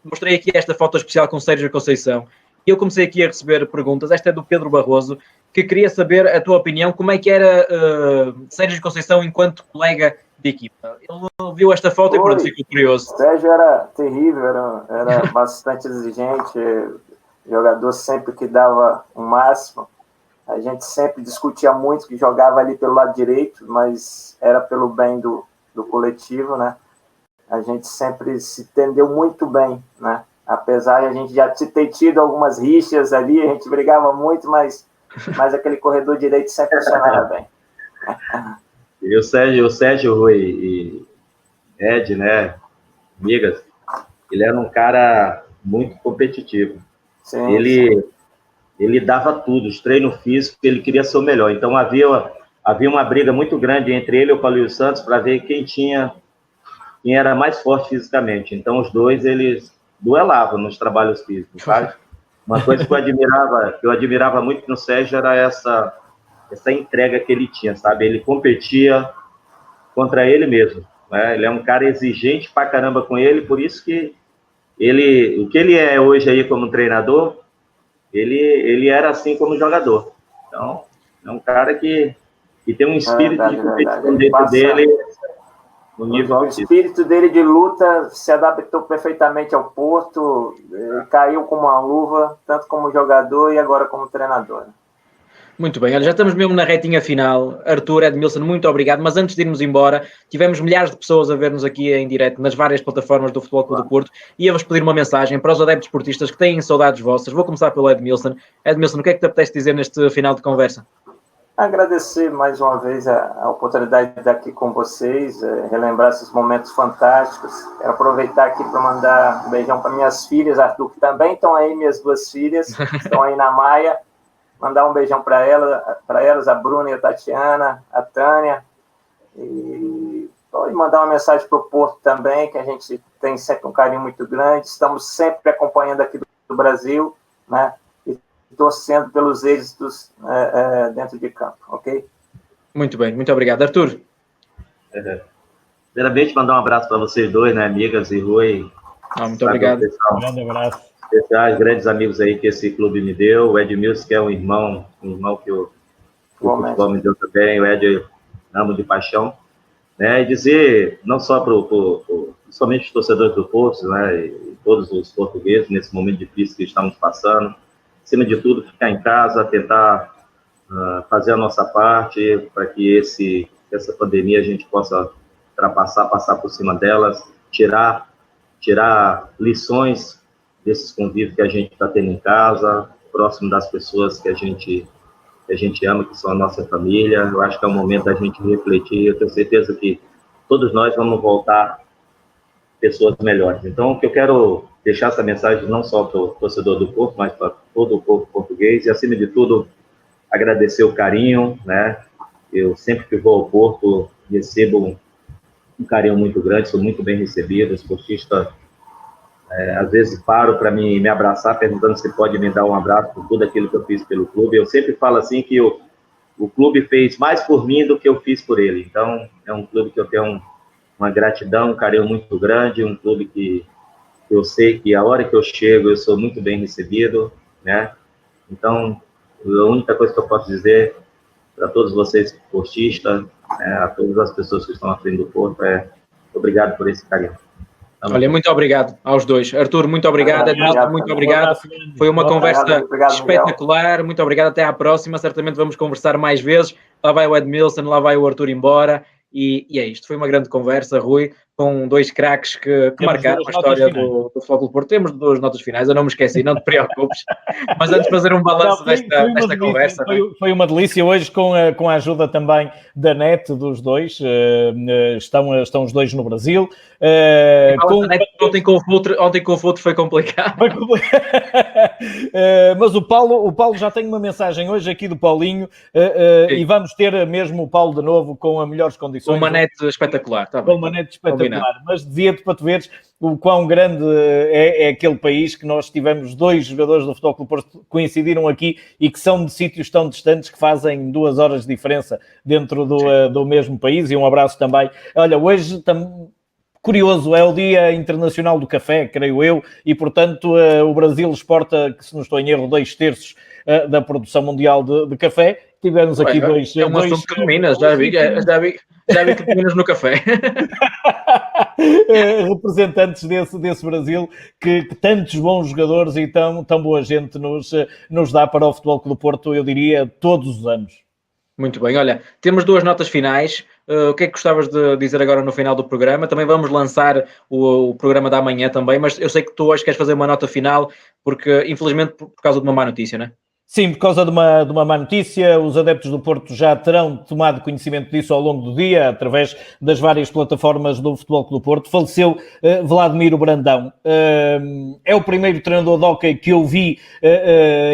mostrei aqui esta foto especial com Sérgio Conceição. E eu comecei aqui a receber perguntas. Esta é do Pedro Barroso, que queria saber a tua opinião, como é que era Sérgio Conceição enquanto colega de equipa. Ele viu esta foto e pronto, ficou curioso. Sérgio era terrível, era bastante exigente, jogador sempre que dava o máximo. A gente sempre discutia muito, que jogava ali pelo lado direito, mas era pelo bem do coletivo, né? a gente sempre se entendeu muito bem, né? Apesar de a gente já ter tido algumas rixas ali, a gente brigava muito, mas aquele corredor direito sempre funcionava bem. E o Sérgio Rui e Ed, né, amigas, ele era um cara muito competitivo. Sim, Ele dava tudo, os treinos físicos, ele queria ser o melhor. Então havia uma briga muito grande entre ele e o Paulinho Santos para ver quem era mais forte fisicamente. Então os dois, eles duelavam nos trabalhos físicos, sabe? Uma coisa que eu admirava muito no Sérgio era essa entrega que ele tinha, sabe? Ele competia contra ele mesmo, né? Ele é um cara exigente pra caramba com ele, por isso que o que ele é hoje aí como treinador, ele era assim como jogador. Então, é um cara que tem um espírito de competição dentro dele, no nível o espírito dele de luta se adaptou perfeitamente ao Porto, caiu como uma luva, tanto como jogador e agora como treinador. Muito bem, olha, já estamos mesmo na retinha final. Arthur, Edmilson, muito obrigado. Mas antes de irmos embora, tivemos milhares de pessoas a ver-nos aqui em direto nas várias plataformas do Futebol Clube do Porto e ia-vos pedir uma mensagem para os adeptos portistas que têm saudades vossas. Vou começar pelo Edmilson. Edmilson, o que é que te apetece dizer neste final de conversa? Agradecer mais uma vez a oportunidade de estar aqui com vocês, relembrar esses momentos fantásticos. Quero aproveitar aqui para mandar um beijão para minhas filhas, Arthur, que também estão aí, minhas duas filhas, estão aí na Maia. Mandar um beijão para elas, a Bruna e a Tatiana, a Tânia. E mandar uma mensagem para o Porto também, que a gente tem sempre um carinho muito grande. Estamos sempre acompanhando aqui do Brasil, né? E torcendo pelos êxitos dentro de campo, ok? Muito bem, muito obrigado. Arthur? Primeiramente, mandar um abraço para vocês dois, né, amigas e Rui. Muito obrigado. Um grande abraço. Especiais, grandes amigos aí que esse clube me deu. O Edmilson, que é um irmão que o futebol me deu também. O Ed eu amo de paixão. Né? E dizer, não só somente os torcedores do Porto, né, e todos os portugueses, nesse momento difícil que estamos passando, acima de tudo, ficar em casa, tentar fazer a nossa parte para que essa pandemia a gente possa ultrapassar, passar por cima delas, tirar lições desses convívios que a gente está tendo em casa, próximo das pessoas que a gente ama, que são a nossa família. Eu acho que é o momento da gente refletir. Eu tenho certeza que todos nós vamos voltar pessoas melhores. Então, que eu quero deixar essa mensagem não só para o torcedor do Porto, mas para todo o povo português, e acima de tudo, agradecer o carinho, né? Eu sempre que vou ao Porto, recebo um carinho muito grande, sou muito bem recebido, os portistas às vezes paro para me abraçar, perguntando se pode me dar um abraço por tudo aquilo que eu fiz pelo clube. Eu sempre falo assim que o clube fez mais por mim do que eu fiz por ele. Então, é um clube que eu tenho uma gratidão, um carinho muito grande, um clube que eu sei que a hora que eu chego eu sou muito bem recebido, né? Então, a única coisa que eu posso dizer para todos vocês portistas, a todas as pessoas que estão à frente do Porto, obrigado por esse carinho. Olha, muito obrigado aos dois. Arthur, muito obrigado. Edmilson, muito obrigado. Foi uma conversa espetacular. Muito obrigado. Até à próxima. Certamente vamos conversar mais vezes. Lá vai o Edmilson, lá vai o Arthur embora. E é isto. Foi uma grande conversa, Rui, com dois craques que marcaram a história do Futebol Clube do Porto. Temos duas notas finais, eu não me esqueci, não te preocupes. Mas antes de fazer um balanço desta conversa. Foi uma delícia hoje com a ajuda também da NET dos dois. Estão os dois no Brasil. Ontem com o Futre foi complicado. Mas o Paulo já tem uma mensagem hoje aqui do Paulinho e vamos ter mesmo o Paulo de novo com as melhores condições. Uma net espetacular. Tá com uma net espetacular. Mas dizia-te para tu veres o quão grande é aquele país que nós tivemos dois jogadores do Futebol Clube Porto coincidiram aqui e que são de sítios tão distantes que fazem 2 horas de diferença dentro do mesmo país. E um abraço também. Olha, hoje curioso, é o Dia Internacional do Café, creio eu, e portanto o Brasil exporta, que se não estou em erro, 2/3 da produção mundial de café. Tivemos aqui dois... É uma assunto que dominas, já vi que dominas no café. Representantes desse Brasil que tantos bons jogadores e tão boa gente nos dá para o Futebol Clube do Porto, eu diria, todos os anos. Muito bem, olha, temos 2 notas finais. o que é que gostavas de dizer agora no final do programa? Também vamos lançar o programa da manhã também, mas eu sei que tu hoje queres fazer uma nota final, porque infelizmente por causa de uma má notícia, não é? Sim, por causa de uma má notícia, os adeptos do Porto já terão tomado conhecimento disso ao longo do dia, através das várias plataformas do Futebol Clube do Porto. Faleceu Vladimir Brandão. É o primeiro treinador de hóquei que eu vi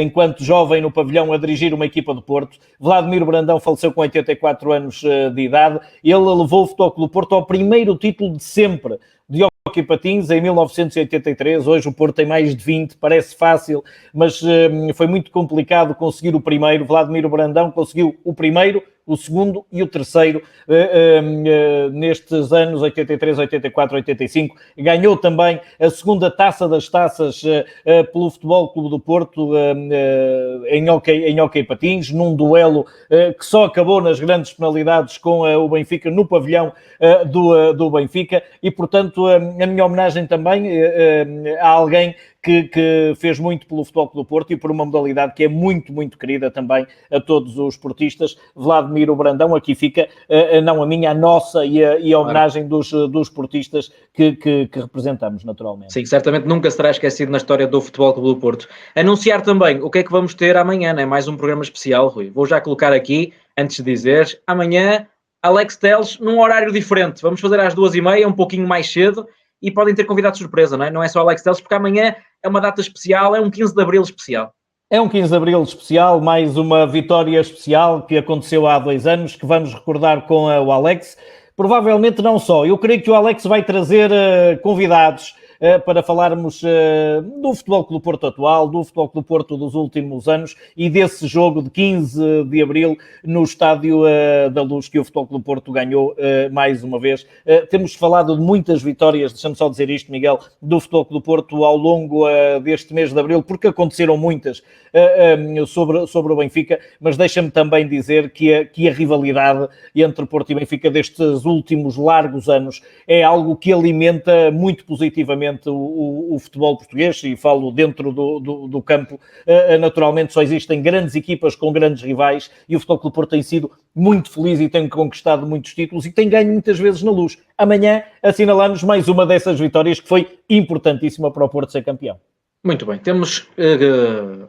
enquanto jovem no pavilhão a dirigir uma equipa do Porto. Vladimir Brandão faleceu com 84 anos de idade. Ele levou o Futebol Clube do Porto ao primeiro título de sempre de hóquei patins em 1983. Hoje o Porto tem mais de 20, parece fácil, mas foi muito complicado conseguir o primeiro. Vladimir Brandão conseguiu o primeiro, o segundo e o terceiro nestes anos 83, 84, 85. Ganhou também a segunda taça das taças pelo Futebol Clube do Porto em hóquei patins, num duelo que só acabou nas grandes penalidades com o Benfica no pavilhão do Benfica, e portanto a minha homenagem também a alguém que fez muito pelo Futebol Clube do Porto e por uma modalidade que é muito, muito querida também a todos os portistas. Vladimir Brandão, aqui fica, não a minha, a nossa e a homenagem dos portistas que representamos, naturalmente. Sim, certamente nunca será esquecido na história do Futebol Clube do Porto. Anunciar também o que é que vamos ter amanhã, né? Mais um programa especial, Rui. Vou já colocar aqui, antes de dizeres, amanhã, Alex Telles, num horário diferente. Vamos fazer às 2h30, um pouquinho mais cedo, e podem ter convidado de surpresa, não é? Não é só Alex Telles, porque amanhã é uma data especial, é um 15 de Abril especial. É um 15 de Abril especial, mais uma vitória especial que aconteceu há 2 anos, que vamos recordar com o Alex. Provavelmente não só. Eu creio que o Alex vai trazer convidados para falarmos do Futebol Clube do Porto atual, do Futebol Clube do Porto dos últimos anos e desse jogo de 15 de Abril no Estádio da Luz que o Futebol Clube do Porto ganhou mais uma vez. Temos falado de muitas vitórias, deixa-me só dizer isto, Miguel, do Futebol Clube do Porto ao longo deste mês de Abril, porque aconteceram muitas sobre o Benfica, mas deixa-me também dizer que a rivalidade entre Porto e Benfica destes últimos largos anos é algo que alimenta muito positivamente o futebol português, e falo dentro do campo. Naturalmente só existem grandes equipas com grandes rivais, e o Futebol Clube do Porto tem sido muito feliz e tem conquistado muitos títulos e tem ganho muitas vezes na Luz. Amanhã assinalamos mais uma dessas vitórias que foi importantíssima para o Porto ser campeão. Muito bem, temos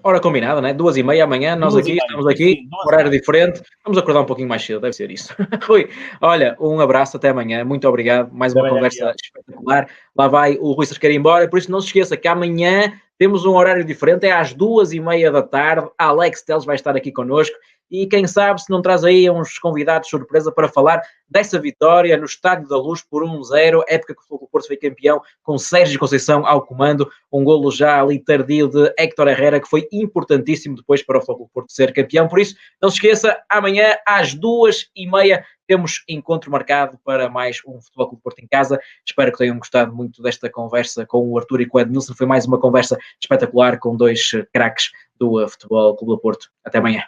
hora combinada, né? 2h30 amanhã, nós aqui, estamos aqui, sim, horário diferente, vamos acordar um pouquinho mais cedo, deve ser isso. Rui, olha, um abraço, até amanhã, muito obrigado, mais uma conversa espetacular. Lá vai o Rui Sasqueira embora, por isso não se esqueça que amanhã temos um horário diferente, é às 2h30 da tarde, a Alex Telles vai estar aqui connosco, e quem sabe se não traz aí uns convidados de surpresa para falar dessa vitória no Estádio da Luz por 1-0, época que o Futebol Clube do Porto foi campeão, com Sérgio Conceição ao comando, um golo já ali tardio de Héctor Herrera, que foi importantíssimo depois para o Futebol Clube do Porto ser campeão. Por isso, não se esqueça, amanhã às 2h30 temos encontro marcado para mais um Futebol Clube do Porto em casa. Espero que tenham gostado muito desta conversa com o Arthur e com o Edmilson. Foi mais uma conversa espetacular com dois craques do Futebol Clube do Porto. Até amanhã.